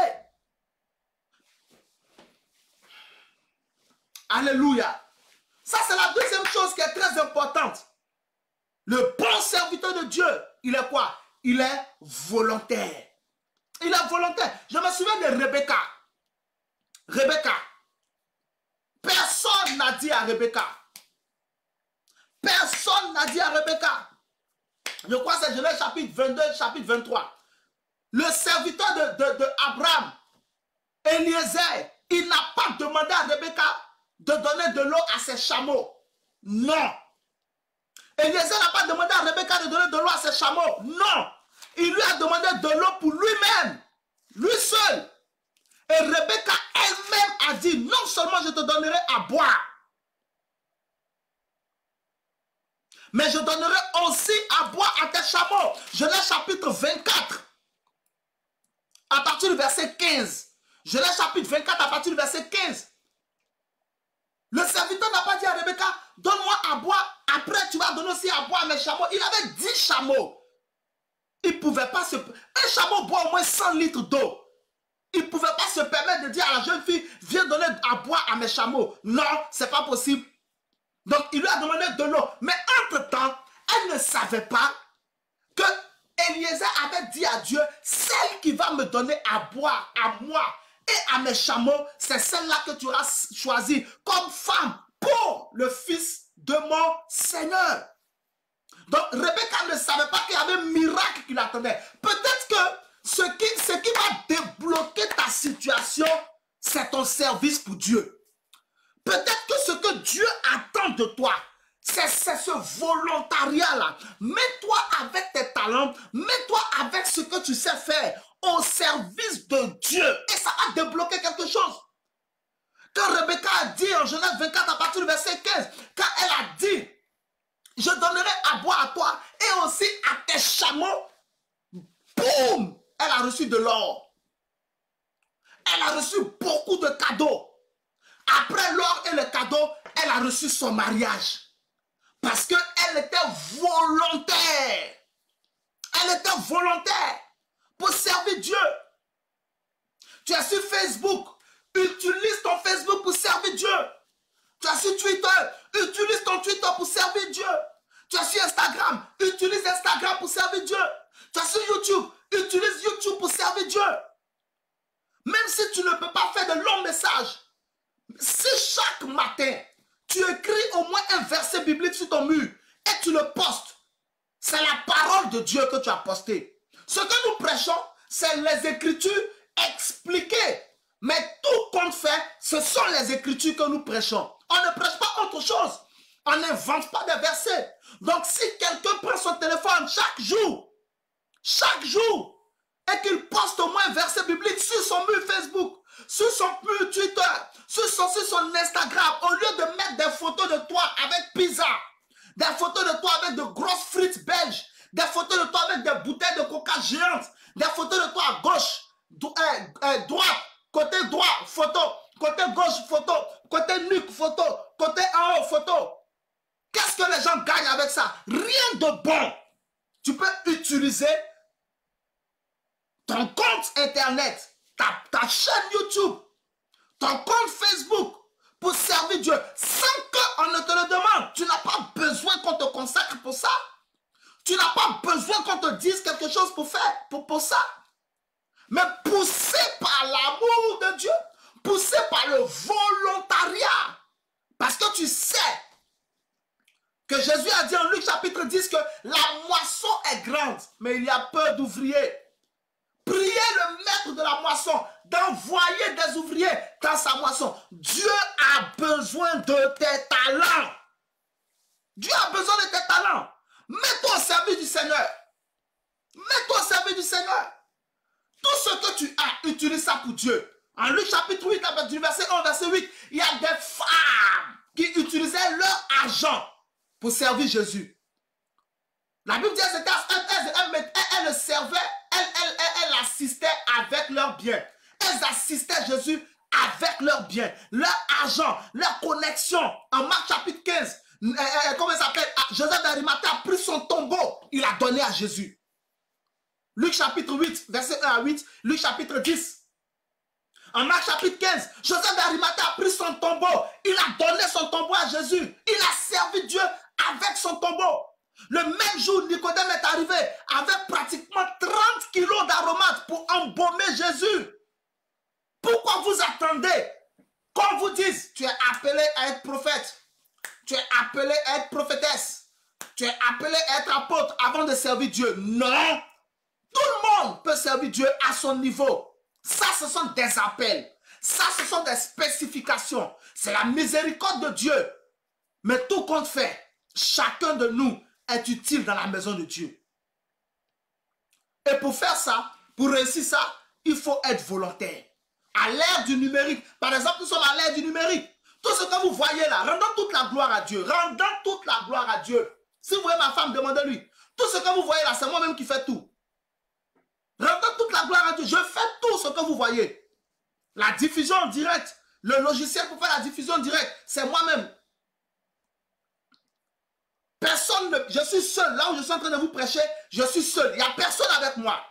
Alléluia. Ça, c'est la deuxième chose qui est très importante. Le bon serviteur de Dieu, il est quoi? Il est volontaire. Il est volontaire. Je me souviens de Rebecca. Rebecca. Personne n'a dit à Rebecca. Personne n'a dit à Rebecca. Je crois que c'est Genèse chapitre 22, chapitre 23. Le serviteur de Abraham, Eliezer, il n'a pas demandé à Rebecca de donner de l'eau à ses chameaux. Non. Eliezer n'a pas demandé à Rebecca de donner de l'eau à ses chameaux. Non. Il lui a demandé de l'eau pour lui-même. Lui seul. Et Rebecca elle-même a dit, non seulement je te donnerai à boire, mais je donnerai aussi à boire à tes chameaux. Genèse chapitre 24. À partir du verset 15. Genèse chapitre 24 à partir du verset 15. Le serviteur n'a pas dit à Rebecca, donne-moi à boire, après tu vas donner aussi à boire à mes chameaux. Il avait 10 chameaux. Il ne pouvait pas se... Un chameau boit au moins 100 litres d'eau. Il ne pouvait pas se permettre de dire à la jeune fille, viens donner à boire à mes chameaux. Non, ce n'est pas possible. Donc il lui a demandé de l'eau. Mais entre-temps, elle ne savait pas que Eliezer avait dit à Dieu, celle qui va me donner à boire à moi et à mes chameaux, c'est celle-là que tu auras choisie comme femme pour le fils de mon Seigneur. Donc Rebecca ne savait pas qu'il y avait un miracle qui l'attendait. Peut-être que ce qui va débloquer ta situation, c'est ton service pour Dieu. Peut-être que ce que Dieu attend de toi, c'est ce volontariat-là. Mets-toi avec tes talents, mets-toi avec ce que tu sais faire au service de Dieu. Et ça va débloquer quelque chose. Quand Rebecca a dit en Genèse 24 à partir du verset 15, quand elle a dit, je donnerai à boire à toi et aussi à tes chameaux, boum, elle a reçu de l'or. Elle a reçu beaucoup de cadeaux. Après l'or et le cadeau, elle a reçu son mariage. Parce qu'elle était volontaire. Elle était volontaire pour servir Dieu. Tu es sur Facebook. Utilise ton Facebook pour servir Dieu. Tu es sur Twitter. Utilise ton Twitter pour servir Dieu. Tu es sur Instagram. Utilise Instagram pour servir Dieu. Tu es sur YouTube. Utilise YouTube pour servir Dieu. Même si tu ne peux pas faire de longs messages, si chaque matin, tu écris au moins un verset biblique sur ton mur et tu le postes, c'est la parole de Dieu que tu as posté. Ce que nous prêchons, c'est les Écritures expliquées. Mais tout compte fait, ce sont les Écritures que nous prêchons. On ne prêche pas autre chose. On n'invente pas des versets. Donc si quelqu'un prend son téléphone chaque jour, et qu'il poste au moins un verset biblique sur son mur Facebook, sur son mur Twitter, sur son Instagram, au lieu de mettre des photos de toi avec pizza, des photos de toi avec de grosses frites belges, des photos de toi avec des bouteilles de coca géantes, des photos de toi à gauche, droite, côté droit, photo, côté gauche, photo, côté nuque, photo, côté en haut, photo. Qu'est-ce que les gens gagnent avec ça? Rien de bon. Tu peux utiliser ton compte internet, ta chaîne YouTube, ton compte Facebook pour servir Dieu sans qu'on ne te le demande. Tu n'as pas besoin qu'on te consacre pour ça. Tu n'as pas pas besoin qu'on te dise quelque chose pour faire, pour ça. Mais poussé par l'amour de Dieu, poussé par le volontariat. Parce que tu sais que Jésus a dit en Luc chapitre 10 que la moisson est grande, mais il y a peu d'ouvriers. Priez le maître de la moisson d'envoyer des ouvriers dans sa moisson. Dieu a besoin de tes talents. Dieu a besoin de tes talents. Mets-toi au service du Seigneur. Mets-toi au service du Seigneur. Tout ce que tu as, utilise ça pour Dieu. En Luc chapitre 8, du verset 1 verset 8, il y a des femmes qui utilisaient leur argent pour servir Jésus. La Bible dit qu'elles le servaient, elles assistaient avec leurs biens. Elles assistaient Jésus avec leurs biens, leur argent, leur connexion. En Marc chapitre 15, comment il s'appelle? Joseph d'Arimathée a pris son tombeau, il a donné à Jésus. Luc chapitre 8, verset 1 à 8, Luc chapitre 10. En Marc chapitre 15, Joseph d'Arimathée a pris son tombeau, il a donné son tombeau à Jésus. Il a servi Dieu avec son tombeau. Le même jour, Nicodème est arrivé avec pratiquement 30 kilos d'aromates pour embaumer Jésus. Pourquoi vous attendez qu'on vous dise, tu es appelé à être prophète, tu es appelé à être prophétesse, tu es appelé à être apôtre avant de servir Dieu? Non! Tout le monde peut servir Dieu à son niveau. Ça, ce sont des appels. Ça, ce sont des spécifications. C'est la miséricorde de Dieu. Mais tout compte fait, chacun de nous est utile dans la maison de Dieu. Et pour faire ça, pour réussir ça, il faut être volontaire. À l'ère du numérique, par exemple, nous sommes à l'ère du numérique. Tout ce que vous voyez là, rendons toute la gloire à Dieu. Rendons toute la gloire à Dieu. Si vous voyez ma femme, demandez-lui. Tout ce que vous voyez là, c'est moi-même qui fais tout. Rendons toute la gloire à Dieu. Je fais tout ce que vous voyez. La diffusion en direct, le logiciel pour faire la diffusion en direct, c'est moi-même. Personne ne... Je suis seul. Là où je suis en train de vous prêcher, je suis seul. Il n'y a personne avec moi.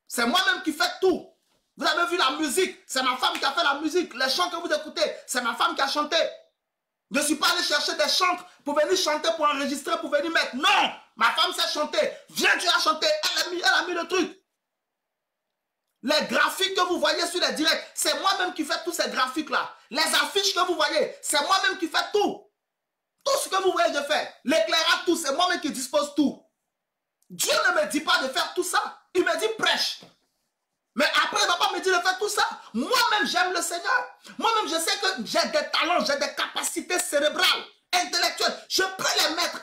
C'est moi-même qui fais tout. Vous avez vu la musique, c'est ma femme qui a fait la musique. Les chants que vous écoutez, c'est ma femme qui a chanté. Je ne suis pas allé chercher des chantres pour venir chanter, pour enregistrer, pour venir mettre. Non, ma femme sait chanter. Viens, tu as chanté. Elle a mis le truc. Les graphiques que vous voyez sur les directs, c'est moi-même qui fais tous ces graphiques-là. Les affiches que vous voyez, c'est moi-même qui fais tout. Tout ce que vous voyez, je fais. L'éclairage, tout, c'est moi-même qui dispose tout. Dieu ne me dit pas de faire tout ça. Il me dit prêche. Mais après, il ne va pas me dire de faire tout ça. Moi-même, j'aime le Seigneur. Moi-même, je sais que j'ai des talents, j'ai des capacités cérébrales, intellectuelles. Je peux les mettre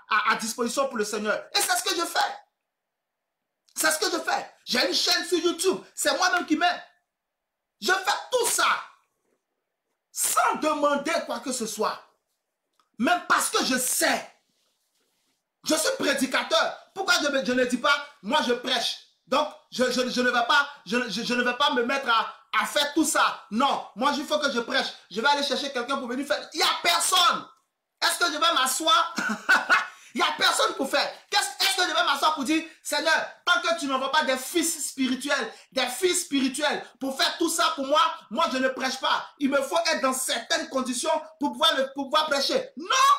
à disposition pour le Seigneur. Et c'est ce que je fais. C'est ce que je fais. J'ai une chaîne sur YouTube. C'est moi-même qui mets. Je fais tout ça sans demander quoi que ce soit. Même parce que je sais. Je suis prédicateur. Pourquoi je ne dis pas, moi je prêche. Donc, je ne vais pas me mettre à faire tout ça. Non, moi il faut que je prêche. Je vais aller chercher quelqu'un pour venir faire. Il n'y a personne. Est-ce que je vais m'asseoir? Il n'y a personne pour faire. Est-ce que je vais m'asseoir pour dire, Seigneur, tant que tu n'envoies pas des fils spirituels, des filles spirituelles, pour faire tout ça pour moi, moi je ne prêche pas. Il me faut être dans certaines conditions pour pouvoir prêcher. Non,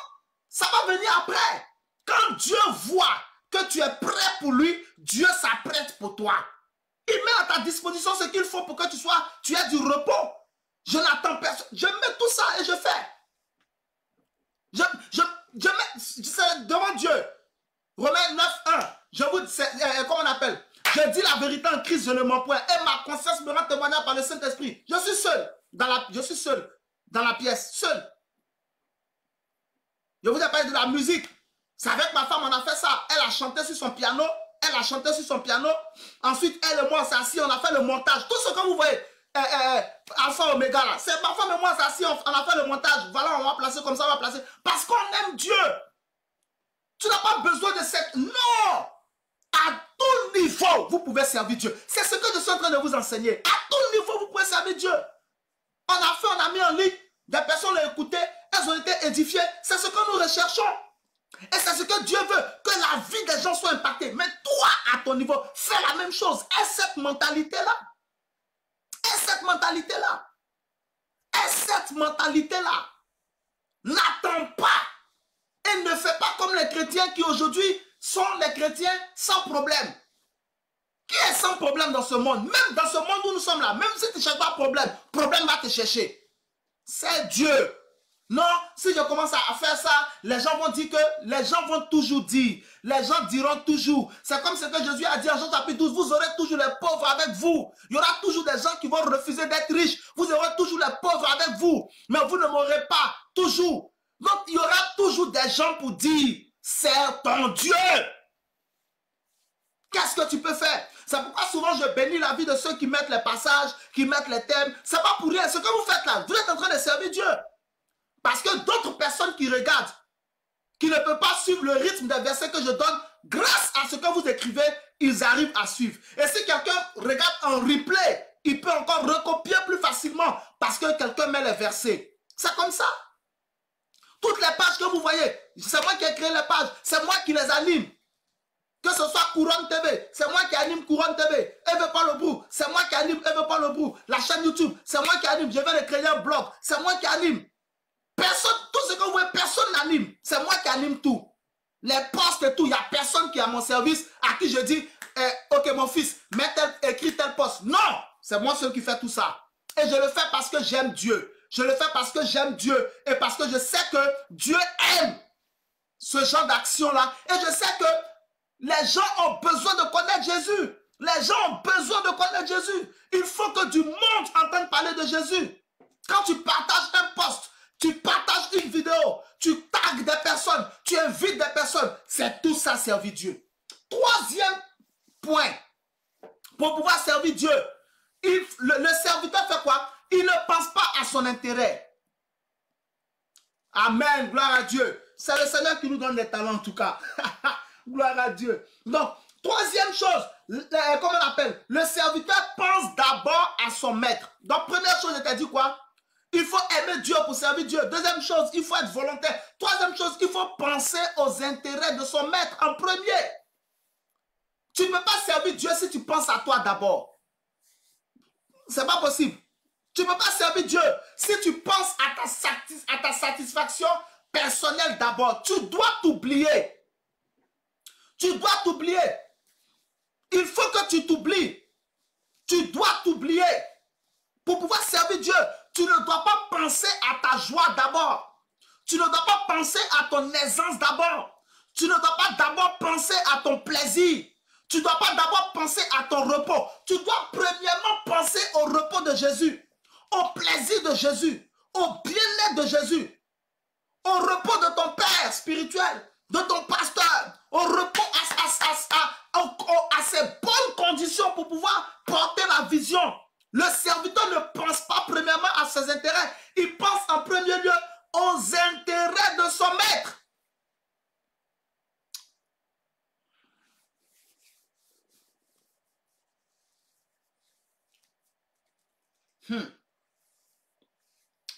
ça va venir après. Quand Dieu voit que tu es prêt pour lui, Dieu s'apprête pour toi. Il met à ta disposition ce qu'il faut pour que tu aies du repos. Je n'attends personne. Je mets tout ça et je fais. Je mets devant Dieu. Romains 9:1. Je vous dis, comment on appelle? Je dis la vérité en Christ, je ne mens point. Et ma conscience me rend témoignage par le Saint-Esprit. Je suis seul. Je suis seul dans la pièce. Seul. Je vous ai parlé de la musique. C'est avec ma femme, on a fait ça. Elle a chanté sur son piano. Ensuite, elle et moi, on s'est assis, on a fait le montage. Tout ce que vous voyez, Alpha Omega, là, c'est ma femme et moi, on s'est assis, on a fait le montage. Voilà, on va placer comme ça, on va placer. Parce qu'on aime Dieu. Tu n'as pas besoin de cette... Non! À tout niveau, vous pouvez servir Dieu. C'est ce que je suis en train de vous enseigner. À tout niveau, vous pouvez servir Dieu. On a mis en ligne. Des personnes l'ont écouté. Elles ont été édifiées. C'est ce que nous recherchons. Et c'est ce que Dieu veut, que la vie des gens soit impactée. Mais toi, à ton niveau, fais la même chose. Et cette mentalité-là. N'attends pas. Et ne fais pas comme les chrétiens qui aujourd'hui sont les chrétiens sans problème. Qui est sans problème dans ce monde? Même dans ce monde où nous sommes là, même si tu ne cherches pas problème, problème va te chercher. C'est Dieu. Non, si je commence à faire ça, les gens vont dire que, les gens vont toujours dire, les gens diront toujours. C'est comme ce que Jésus a dit en Jean chapitre 12, vous aurez toujours les pauvres avec vous. Il y aura toujours des gens qui vont refuser d'être riches. Vous aurez toujours les pauvres avec vous, mais vous ne m'aurez pas, toujours. Donc, il y aura toujours des gens pour dire, c'est ton Dieu. Qu'est-ce que tu peux faire? C'est pourquoi souvent je bénis la vie de ceux qui mettent les passages, qui mettent les thèmes. C'est pas pour rien. Ce que vous faites là, vous êtes en train de servir Dieu. Parce que d'autres personnes qui regardent, qui ne peuvent pas suivre le rythme des versets que je donne, grâce à ce que vous écrivez, ils arrivent à suivre. Et si quelqu'un regarde en replay, il peut encore recopier plus facilement parce que quelqu'un met les versets. C'est comme ça. Toutes les pages que vous voyez, c'est moi qui ai créé les pages, c'est moi qui les anime. Que ce soit Couronne TV, c'est moi qui anime Couronne TV. Eve Paul Lebrou, c'est moi qui anime Eve Paul Lebrou. La chaîne YouTube, c'est moi qui anime. Je viens de créer un blog, c'est moi qui anime. Personne, tout ce que vous voyez, personne n'anime. C'est moi qui anime tout. Les posts et tout, il n'y a personne qui est à mon service à qui je dis, ok mon fils, écris tel post. Non, c'est moi seul qui fait tout ça. Et je le fais parce que j'aime Dieu. Je le fais parce que j'aime Dieu. Et parce que je sais que Dieu aime ce genre d'action-là. Et je sais que les gens ont besoin de connaître Jésus. Les gens ont besoin de connaître Jésus. Il faut que du monde entende parler de Jésus. Quand tu partages un post, tu partages une vidéo, tu tagues des personnes, tu invites des personnes. C'est tout ça servir Dieu. Troisième point, pour pouvoir servir Dieu, le serviteur fait quoi? Il ne pense pas à son intérêt. Amen, gloire à Dieu. C'est le Seigneur qui nous donne des talents en tout cas. Gloire à Dieu. Donc, troisième chose, comment on appelle? Le serviteur pense d'abord à son maître. Donc, première chose, je t'ai dit quoi? Il faut aimer Dieu pour servir Dieu. Deuxième chose, il faut être volontaire. Troisième chose, il faut penser aux intérêts de son maître en premier. Tu ne peux pas servir Dieu si tu penses à toi d'abord. C'est pas possible. Tu ne peux pas servir Dieu si tu penses à ta satisfaction personnelle d'abord. Tu dois t'oublier. Tu dois t'oublier. Il faut que tu t'oublies. Tu dois t'oublier. Pour pouvoir servir Dieu, tu ne dois pas penser à ta joie d'abord. Tu ne dois pas penser à ton aisance d'abord. Tu ne dois pas d'abord penser à ton plaisir. Tu ne dois pas d'abord penser à ton repos. Tu dois premièrement penser au repos de Jésus, au plaisir de Jésus, au bien-être de Jésus, au repos de ton Père spirituel, de ton pasteur, au repos à ces bonnes conditions pour pouvoir porter la vision. Le serviteur ne pense pas premièrement à ses intérêts. Il pense en premier lieu aux intérêts de son maître.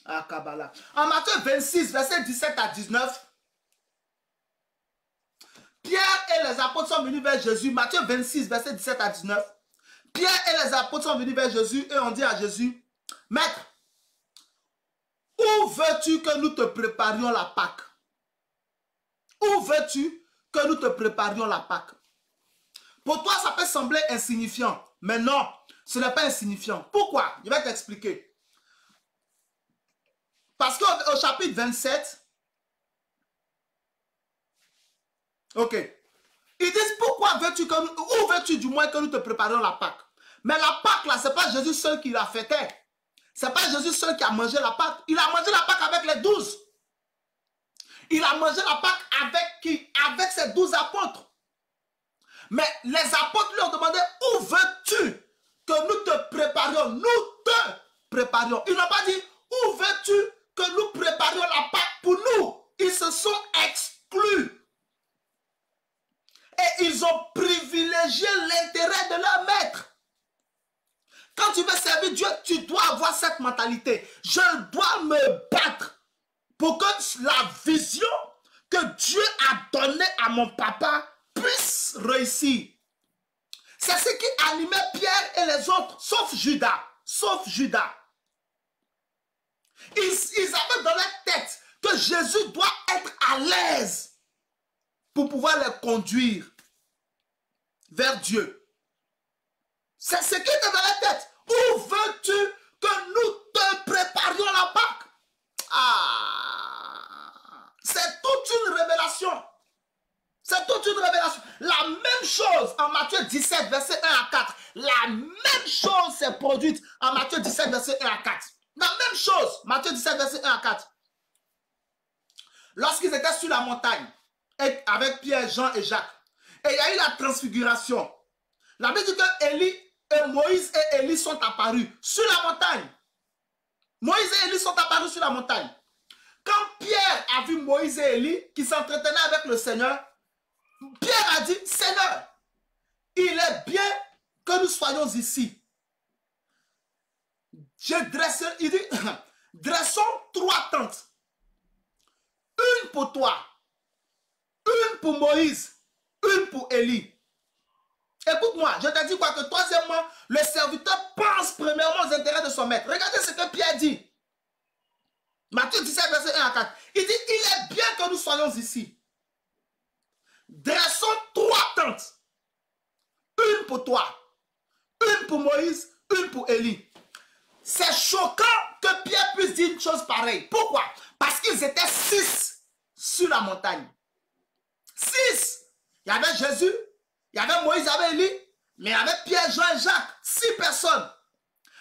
Ah, Kabbalah. En Matthieu 26, verset 17 à 19, Pierre et les apôtres sont venus vers Jésus. Matthieu 26, verset 17 à 19. Pierre et les apôtres sont venus vers Jésus et ont dit à Jésus, Maître, où veux-tu que nous te préparions la Pâque? Où veux-tu que nous te préparions la Pâque? Pour toi, ça peut sembler insignifiant, mais non, ce n'est pas insignifiant. Pourquoi? Je vais t'expliquer. Parce qu'au chapitre 27, ok, ils disent, pourquoi veux-tu que nous, où veux-tu du moins que nous te préparions la Pâque? Mais la Pâque là, ce n'est pas Jésus seul qui l'a fêté. Ce n'est pas Jésus seul qui a mangé la Pâque. Il a mangé la Pâque avec les 12. Il a mangé la Pâque avec qui? Avec ses 12 apôtres. Mais les apôtres lui ont demandé, où veux-tu que nous te préparions? Nous te préparions. Ils n'ont pas dit, où veux-tu que nous préparions la Pâque pour nous? Ils se sont exclus. Et ils ont privilégié l'intérêt de leur maître. Quand tu veux servir Dieu, tu dois avoir cette mentalité. Je dois me battre pour que la vision que Dieu a donnée à mon papa puisse réussir. C'est ce qui animait Pierre et les autres, sauf Judas. Sauf Judas. Ils avaient dans leur tête que Jésus doit être à l'aise pour pouvoir les conduire vers Dieu. C'est ce qui était dans la tête. Où veux-tu que nous te préparions la Pâque? Ah, c'est toute une révélation. C'est toute une révélation. La même chose en Matthieu 17, verset 1 à 4. La même chose s'est produite en Matthieu 17, verset 1 à 4. La même chose, Matthieu 17, verset 1 à 4. Lorsqu'ils étaient sur la montagne, avec Pierre, Jean et Jacques, et il y a eu la transfiguration. La Bible dit que Élie et Moïse et Élie sont apparus sur la montagne. Moïse et Élie sont apparus sur la montagne. Quand Pierre a vu Moïse et Élie qui s'entretenaient avec le Seigneur, Pierre a dit, Seigneur, il est bien que nous soyons ici. Il dit, dressons 3 tentes. Une pour toi, une pour Moïse, une pour Élie. Écoute-moi, je t'ai dit quoi? Que troisièmement, le serviteur pense premièrement aux intérêts de son maître. Regardez ce que Pierre dit. Matthieu 17, verset 1 à 4. Il dit, il est bien que nous soyons ici. Dressons 3 tentes. Une pour toi, une pour Moïse, une pour Élie. C'est choquant que Pierre puisse dire une chose pareille. Pourquoi? Parce qu'ils étaient 6 sur la montagne. 6. Il y avait Jésus, il y avait Moïse, il y avait Élie, mais il y avait Pierre, Jean et Jacques. 6 personnes.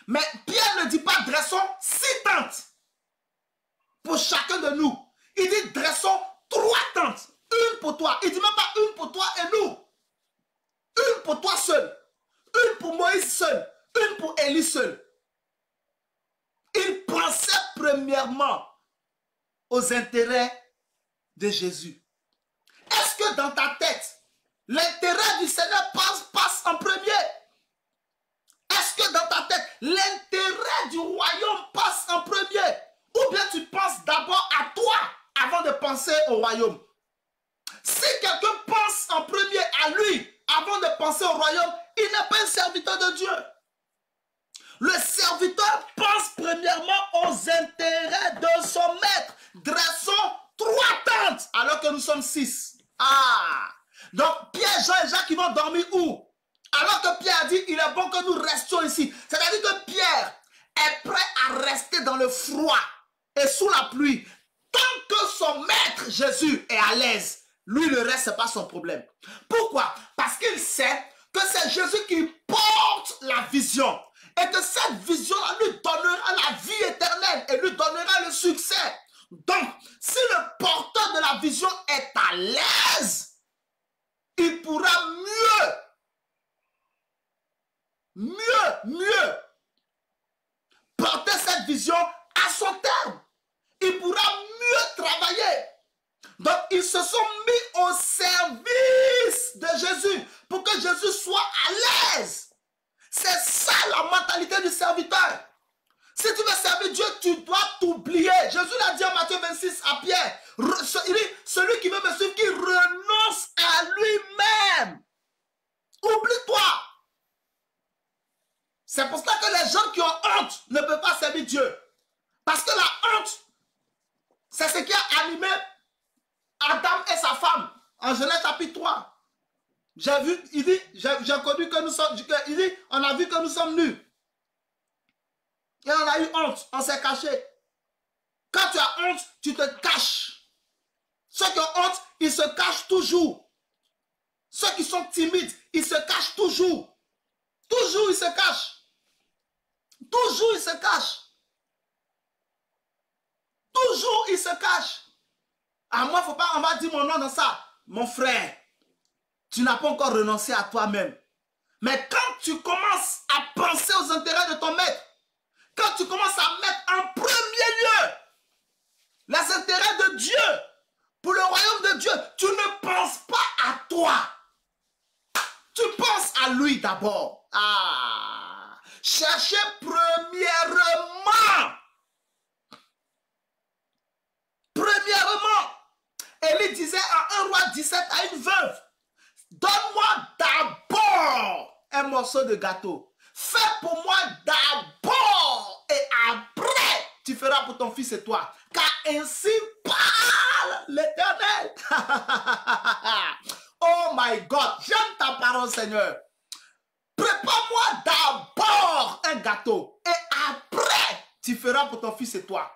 Mais Pierre ne dit pas dressons 6 tentes pour chacun de nous. Il dit dressons 3 tentes. Une pour toi. Il ne dit même pas une pour toi et nous. Une pour toi seul. Une pour Moïse seul. Une pour Élie seul. Il pensait premièrement aux intérêts de Jésus. Est-ce que dans ta tête, l'intérêt du Seigneur passe en premier? Est-ce que dans ta tête, l'intérêt du royaume passe en premier? Ou bien tu penses d'abord à toi avant de penser au royaume? Si quelqu'un pense en premier à lui avant de penser au royaume, il n'est pas un serviteur de Dieu. Le serviteur pense premièrement aux intérêts de son maître. Dressons 3 tentes alors que nous sommes 6. Ah! Donc Pierre, Jean et Jacques, ils vont dormir où? Alors que Pierre a dit, il est bon que nous restions ici. C'est-à-dire que Pierre est prêt à rester dans le froid et sous la pluie. Tant que son maître Jésus est à l'aise, lui, le reste, ce n'est pas son problème. Pourquoi? Parce qu'il sait que c'est Jésus qui porte la vision. Et que cette vision-là lui donnera la vie éternelle et lui donnera le succès. Donc, si le porteur de la vision est à l'aise, il pourra mieux porter cette vision à son terme. Il pourra mieux travailler. Donc, ils se sont mis au service de Jésus pour que Jésus soit à l'aise. C'est ça la mentalité du serviteur. Si tu veux servir Dieu, tu dois t'oublier. Jésus l'a dit en Matthieu 26 à Pierre. Il dit, celui qui veut me suivre, qui renonce à lui-même. Oublie-toi. C'est pour cela que les gens qui ont honte ne peuvent pas servir Dieu. Parce que la honte, c'est ce qui a animé Adam et sa femme en Genèse chapitre 3. J'ai vu, il dit, j'ai connu que nous sommes, il dit, on a vu que nous sommes nus. Et on a eu honte, on s'est caché. Quand tu as honte, tu te caches. Ceux qui ont honte, ils se cachent toujours. Ceux qui sont timides, ils se cachent toujours. Toujours ils se cachent. Toujours ils se cachent. Toujours ils se cachent. À moi, faut pas, on va dire mon nom dans ça. Mon frère, tu n'as pas encore renoncé à toi-même. Mais quand tu commences à penser aux intérêts de ton maître, quand tu commences à mettre en premier lieu les intérêts de Dieu, pour le royaume de Dieu, tu ne penses pas à toi. Tu penses à lui d'abord. Ah, cherchez premièrement. Élie disait à 1 roi 17 à une veuve, donne-moi d'abord un morceau de gâteau. Fais pour moi d'abord et après tu feras pour ton fils et toi. Car ainsi parle parle l'Éternel. Oh my God, j'aime ta parole, Seigneur. Prépare-moi d'abord un gâteau et après, tu feras pour ton fils et toi.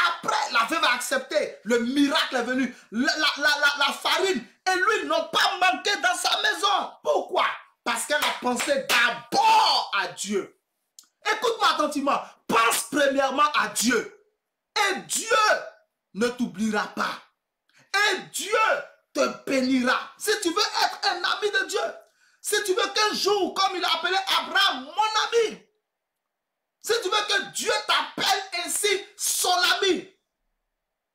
Après, la veuve a accepté. Le miracle est venu. La farine et l'huile n'ont pas manqué dans sa maison. Pourquoi? Parce qu'elle a pensé d'abord à Dieu. Écoute-moi attentivement. Pense premièrement à Dieu. Et Dieu ne t'oubliera pas. Et Dieu te bénira. Si tu veux être un ami de Dieu. Si tu veux qu'un jour, comme il a appelé Abraham, mon ami. Si tu veux que Dieu t'appelle ainsi son ami,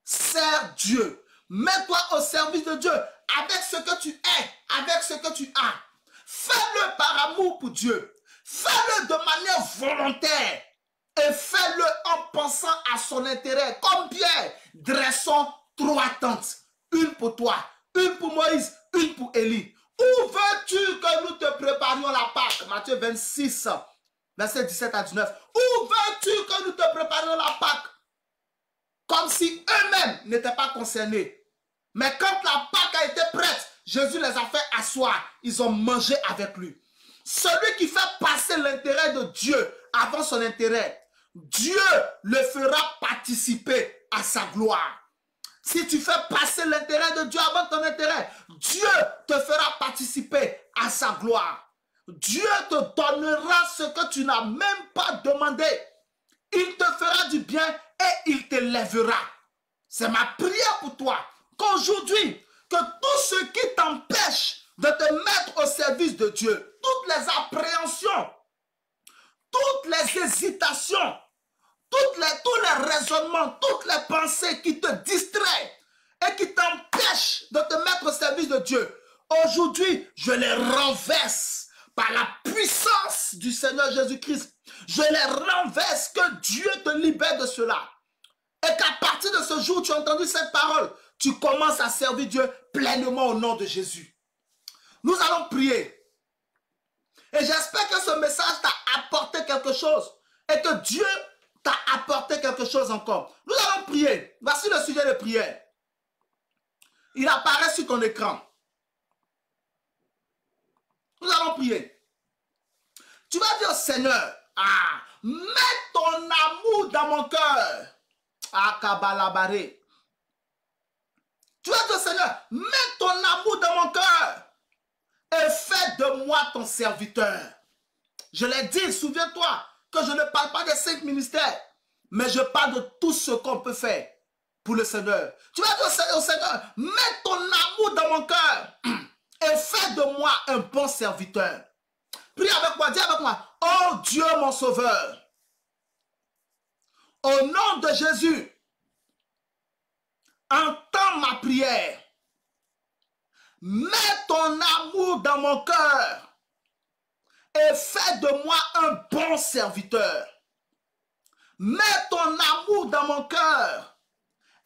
sers Dieu. Mets-toi au service de Dieu avec ce que tu es, avec ce que tu as. Fais-le par amour pour Dieu. Fais-le de manière volontaire. Et fais-le en pensant à son intérêt. Comme Pierre, dressons 3 tentes. Une pour toi, une pour Moïse, une pour Élie. Où veux-tu que nous te préparions la Pâque? Matthieu 26. Verset 17 à 19. Où veux-tu que nous te préparions la Pâque? Comme si eux-mêmes n'étaient pas concernés. Mais quand la Pâque a été prête, Jésus les a fait asseoir. Ils ont mangé avec lui. Celui qui fait passer l'intérêt de Dieu avant son intérêt, Dieu le fera participer à sa gloire. Si tu fais passer l'intérêt de Dieu avant ton intérêt, Dieu te fera participer à sa gloire. Dieu te donnera ce que tu n'as même pas demandé. Il te fera du bien et il te lèvera. C'est ma prière pour toi. Qu'aujourd'hui, que tout ce qui t'empêche de te mettre au service de Dieu, toutes les appréhensions, toutes les hésitations, tous les raisonnements, toutes les pensées qui te distraient et qui t'empêchent de te mettre au service de Dieu, aujourd'hui, je les renverse. Par la puissance du Seigneur Jésus-Christ, je les renverse, que Dieu te libère de cela. Et qu'à partir de ce jour, tu as entendu cette parole, tu commences à servir Dieu pleinement au nom de Jésus. Nous allons prier. Et j'espère que ce message t'a apporté quelque chose. Et que Dieu t'a apporté quelque chose encore. Nous allons prier. Voici le sujet de prière. Il apparaît sur ton écran. Nous allons prier. Tu vas dire au Seigneur, mets ton amour dans mon cœur. Kabalabaré. Tu vas dire au Seigneur, mets ton amour dans mon cœur et fais de moi ton serviteur. Je l'ai dit, souviens-toi que je ne parle pas des 5 ministères, mais je parle de tout ce qu'on peut faire pour le Seigneur. Tu vas dire au Seigneur, mets ton amour dans mon cœur et fais de moi un bon serviteur. Prie avec moi, dis avec moi. Oh Dieu mon sauveur, au nom de Jésus, entends ma prière. Mets ton amour dans mon cœur et fais de moi un bon serviteur. Mets ton amour dans mon cœur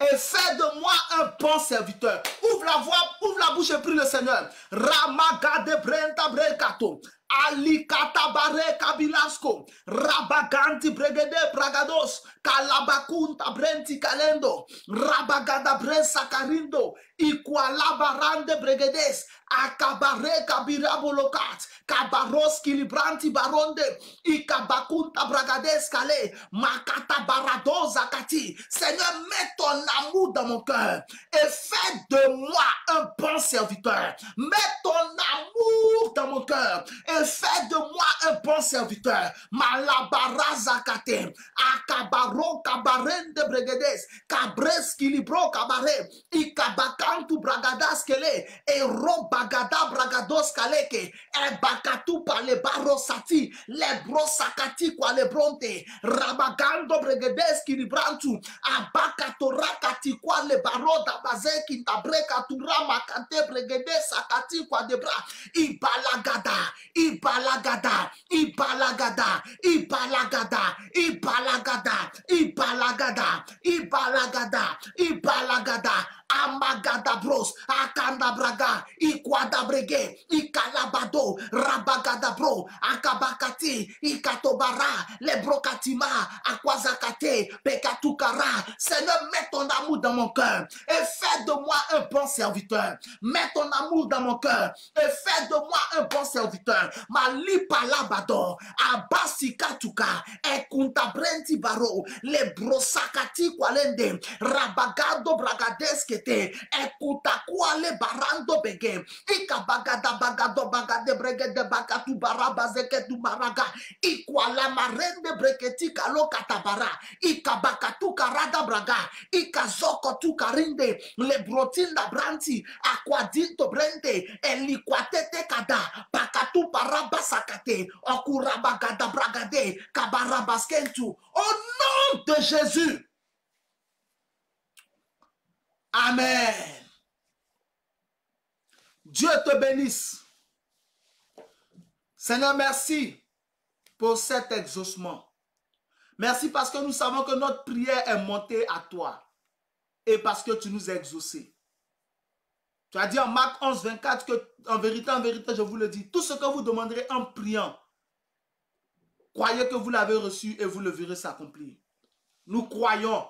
et fais de moi un bon serviteur. Ouvre la voix, ouvre la bouche et prie le Seigneur. Ramagade brenta brekato. Alikata bare kabilasko. Rabaganti bregede bragados. Kalabakunta brenti kalendo. Rabagada bresa karindo. Ikwalabarande bregedes. Akabare kabirabolokat. Kabaros kilibranti baronde. Ikabakunta bragades kale. Makata baradoza kati. Seigneur, mets ton amour dans mon cœur et fais de moi un bon serviteur. Mets ton amour dans mon cœur et fais de moi un bon serviteur. Malabarazakate, akabaro kabarende bregedes, kabres kilibro kabare, ikabakantu bragadas kele, e robagada bragados kaleke, e bakatu pa le barosati, le brosakati kwa le bronte, rabagando bregedes kilibrantu, abakatorakati kwa le baroda bazeki tabreka turama kante bregedes sakati kwa debra, ibalagada, ibalagada, ibalagada, ibalagada, ibalagada, ibalagada, ibalagada, ibalagada, Amagadabros, Akandabraga, Ikwadabrege, Ikalabado, Rabagadabro, Akabakati, Ikatobara, Lebrokatima, Akwazakate, Pekatukara. Seigneur, mets ton amour dans mon cœur et fais de moi un bon serviteur. Mets ton amour dans mon cœur et fais de moi un bon serviteur. Malipalabado, Abasikatuka, Ekuntabrenti Baro, Lebrosakati Kwalende, Rabagado Bragadeskete, Ekutakwale Barando Bege, Ikabagada Bagado Bagade Bregede Bagatu Barabazeketu Baraga, Ikwala Marende Breketi Kalo Katabara, Ikabakatu Karada Braga, Ikazoko tu Karinde, Lebrotinda Branti, Aquadinto Brende, Eliquatete Kada, Pakatu Parabasakate, Okurabagada Bragade, Kabarabaskentu, au nom de Jésus. Amen. Dieu te bénisse. Seigneur, merci pour cet exaucement. Merci parce que nous savons que notre prière est montée à toi et parce que tu nous as exaucés. Tu as dit en Marc 11, 24 que en vérité, je vous le dis, tout ce que vous demanderez en priant, croyez que vous l'avez reçu et vous le verrez s'accomplir. Nous croyons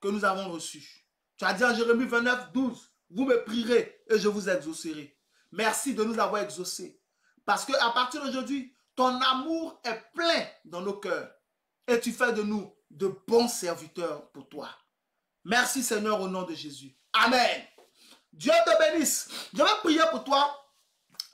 que nous avons reçu. Tu as dit en Jérémie 29, 12, vous me prierez et je vous exaucerai. Merci de nous avoir exaucés. Parce qu'à partir d'aujourd'hui, ton amour est plein dans nos cœurs. Et tu fais de nous de bons serviteurs pour toi. Merci Seigneur au nom de Jésus. Amen. Dieu te bénisse. Je vais prier pour toi.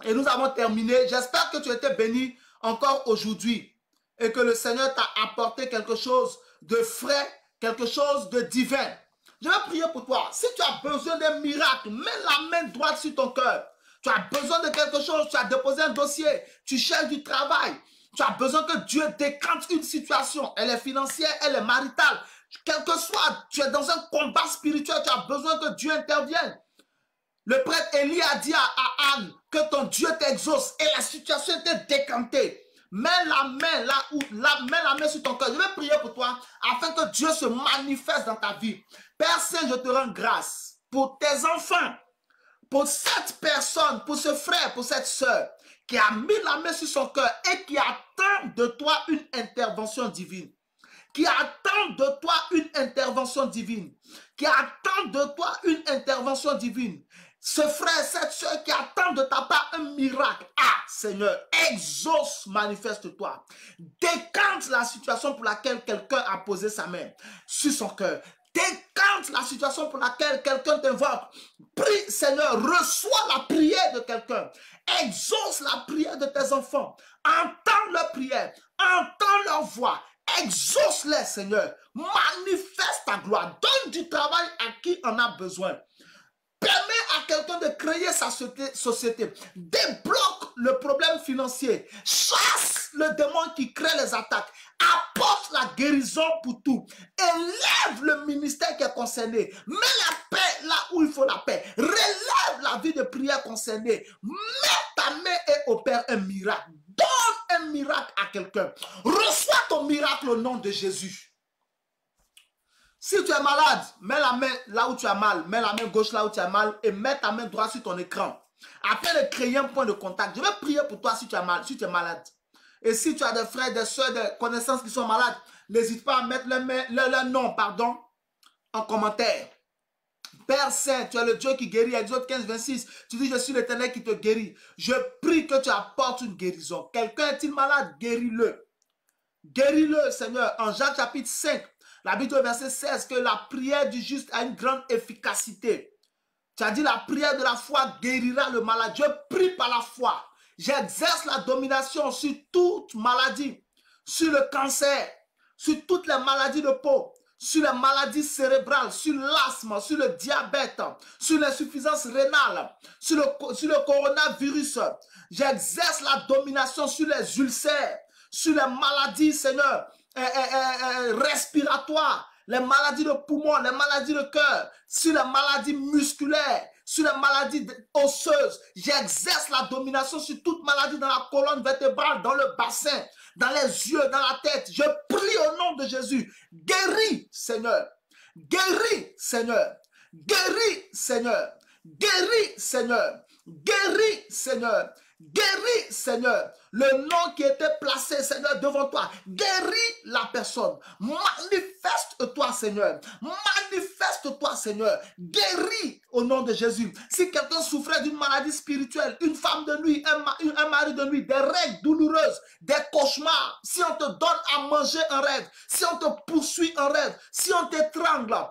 Et nous avons terminé. J'espère que tu étais béni encore aujourd'hui. Et que le Seigneur t'a apporté quelque chose de frais, quelque chose de divin. Je vais prier pour toi. Si tu as besoin d'un miracle, mets la main droite sur ton cœur. Tu as besoin de quelque chose, tu as déposé un dossier, tu cherches du travail. Tu as besoin que Dieu décante une situation. Elle est financière, elle est maritale. Quel que soit, tu es dans un combat spirituel, tu as besoin que Dieu intervienne. Le prêtre Élie a dit à Anne que ton Dieu t'exauce et la situation était décantée. Mets la main sur ton cœur. Je vais prier pour toi afin que Dieu se manifeste dans ta vie. Père Saint, je te rends grâce pour tes enfants, pour cette personne, pour ce frère, pour cette soeur qui a mis la main sur son cœur et qui attend de toi une intervention divine. Qui attend de toi une intervention divine. Qui attend de toi une intervention divine. Ce frère, cette soeur qui attend de ta part un miracle. Ah, Seigneur, exauce, manifeste-toi. Décante la situation pour laquelle quelqu'un a posé sa main sur son cœur. Décante la situation pour laquelle quelqu'un t'invoque. Prie, Seigneur, reçois la prière de quelqu'un. Exauce la prière de tes enfants. Entends leur prière. Entends leur voix. Exauce-les, Seigneur. Manifeste ta gloire. Donne du travail à qui en a besoin. Permets à quelqu'un de créer sa société. Débloque le problème financier. Chasse le démon qui crée les attaques. Apporte la guérison pour tout. Élève le ministère qui est concerné. Mets la paix là où il faut la paix. Relève la vie de prière concernée. Mets ta main et opère un miracle. Donne un miracle à quelqu'un. Reçois ton miracle au nom de Jésus. Si tu es malade, mets la main là où tu as mal. Mets la main gauche là où tu as mal et mets ta main droite sur ton écran. Après de créer un point de contact. Je vais prier pour toi si tu es malade. Et si tu as des frères, des soeurs, des connaissances qui sont malades, n'hésite pas à mettre leur nom en commentaire. Père Saint, tu es le Dieu qui guérit. Exode 15, 26. Tu dis, je suis l'Éternel qui te guérit. Je prie que tu apportes une guérison. Quelqu'un est-il malade? Guéris-le. Guéris-le, Seigneur. En Jacques chapitre 5, la Bible au verset 16, que la prière du juste a une grande efficacité. Tu as dit, la prière de la foi guérira le malade. Je prie par la foi. J'exerce la domination sur toute maladie, sur le cancer, sur toutes les maladies de peau, sur les maladies cérébrales, sur l'asthme, sur le diabète, sur l'insuffisance rénale, sur le coronavirus. J'exerce la domination sur les ulcères, sur les maladies, Seigneur, respiratoires, les maladies de poumon, les maladies de cœur, sur les maladies musculaires, sur les maladies osseuses. J'exerce la domination sur toute maladie dans la colonne vertébrale, dans le bassin, dans les yeux, dans la tête. Je prie au nom de Jésus. Guéris, Seigneur. Guéris, Seigneur. Guéris, Seigneur. Guéris, Seigneur. Guéris, Seigneur. Guéris, Seigneur. Le nom qui était placé, Seigneur, devant toi. Guéris la personne. Manifeste-toi, Seigneur. Manifeste-toi, Seigneur. Guéris au nom de Jésus. Si quelqu'un souffrait d'une maladie spirituelle, une femme de nuit, un mari de nuit, des règles douloureuses, des cauchemars, si on te donne à manger un rêve, si on te poursuit un rêve, si on t'étrangle, à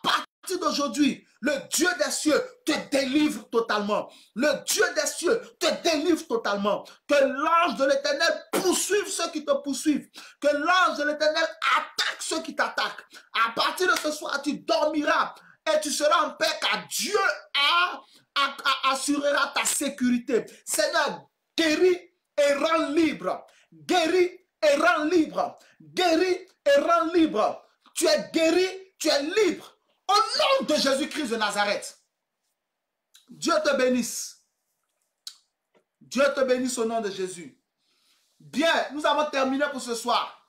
partir d'aujourd'hui, le Dieu des cieux te délivre totalement. Le Dieu des cieux te délivre totalement. Que l'ange de l'Éternel poursuive ceux qui te poursuivent. Que l'ange de l'Éternel attaque ceux qui t'attaquent. À partir de ce soir, tu dormiras et tu seras en paix car Dieu assurera ta sécurité. Seigneur, guéris et rends libre. Guéris et rends libre. Guéris et rends libre. Tu es guéri, tu es libre. Au nom de Jésus-Christ de Nazareth. Dieu te bénisse. Dieu te bénisse au nom de Jésus. Bien, nous avons terminé pour ce soir.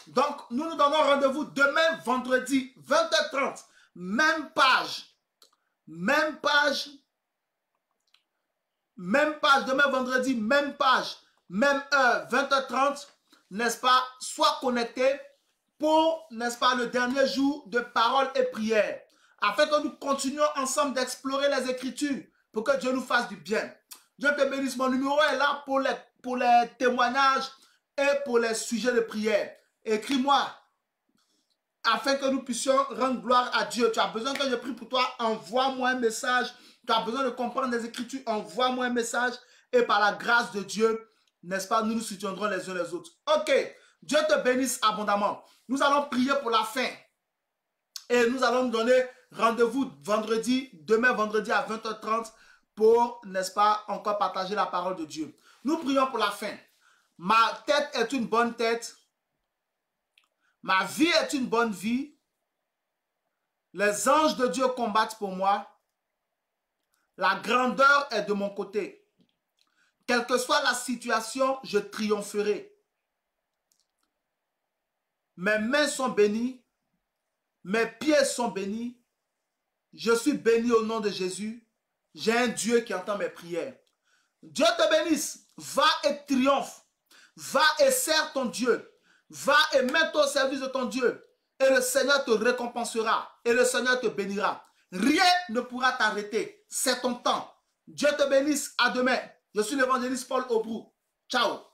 Donc, nous nous donnons rendez-vous demain, vendredi, 20h30. Même page. Même page. Même page. Demain, vendredi, même page. Même heure, 20h30. N'est-ce pas? Sois connecté pour, n'est-ce pas, le dernier jour de parole et prière. Afin que nous continuions ensemble d'explorer les Écritures pour que Dieu nous fasse du bien. Dieu te bénisse. Mon numéro est là pour les témoignages et pour les sujets de prière. Écris-moi afin que nous puissions rendre gloire à Dieu. Tu as besoin que je prie pour toi, envoie-moi un message. Tu as besoin de comprendre les Écritures, envoie-moi un message. Et par la grâce de Dieu, n'est-ce pas, nous nous soutiendrons les uns les autres. Ok, Dieu te bénisse abondamment. Nous allons prier pour la fin. Et nous allons nous donner rendez-vous vendredi, demain vendredi à 20h30 pour, n'est-ce pas, encore partager la parole de Dieu. Nous prions pour la fin. Ma tête est une bonne tête. Ma vie est une bonne vie. Les anges de Dieu combattent pour moi. La grandeur est de mon côté. Quelle que soit la situation, je triompherai. Mes mains sont bénies. Mes pieds sont bénis. Je suis béni au nom de Jésus. J'ai un Dieu qui entend mes prières. Dieu te bénisse. Va et triomphe. Va et sers ton Dieu. Va et mets-toi au service de ton Dieu. Et le Seigneur te récompensera. Et le Seigneur te bénira. Rien ne pourra t'arrêter. C'est ton temps. Dieu te bénisse. À demain. Je suis l'évangéliste Paul Aubrou. Ciao.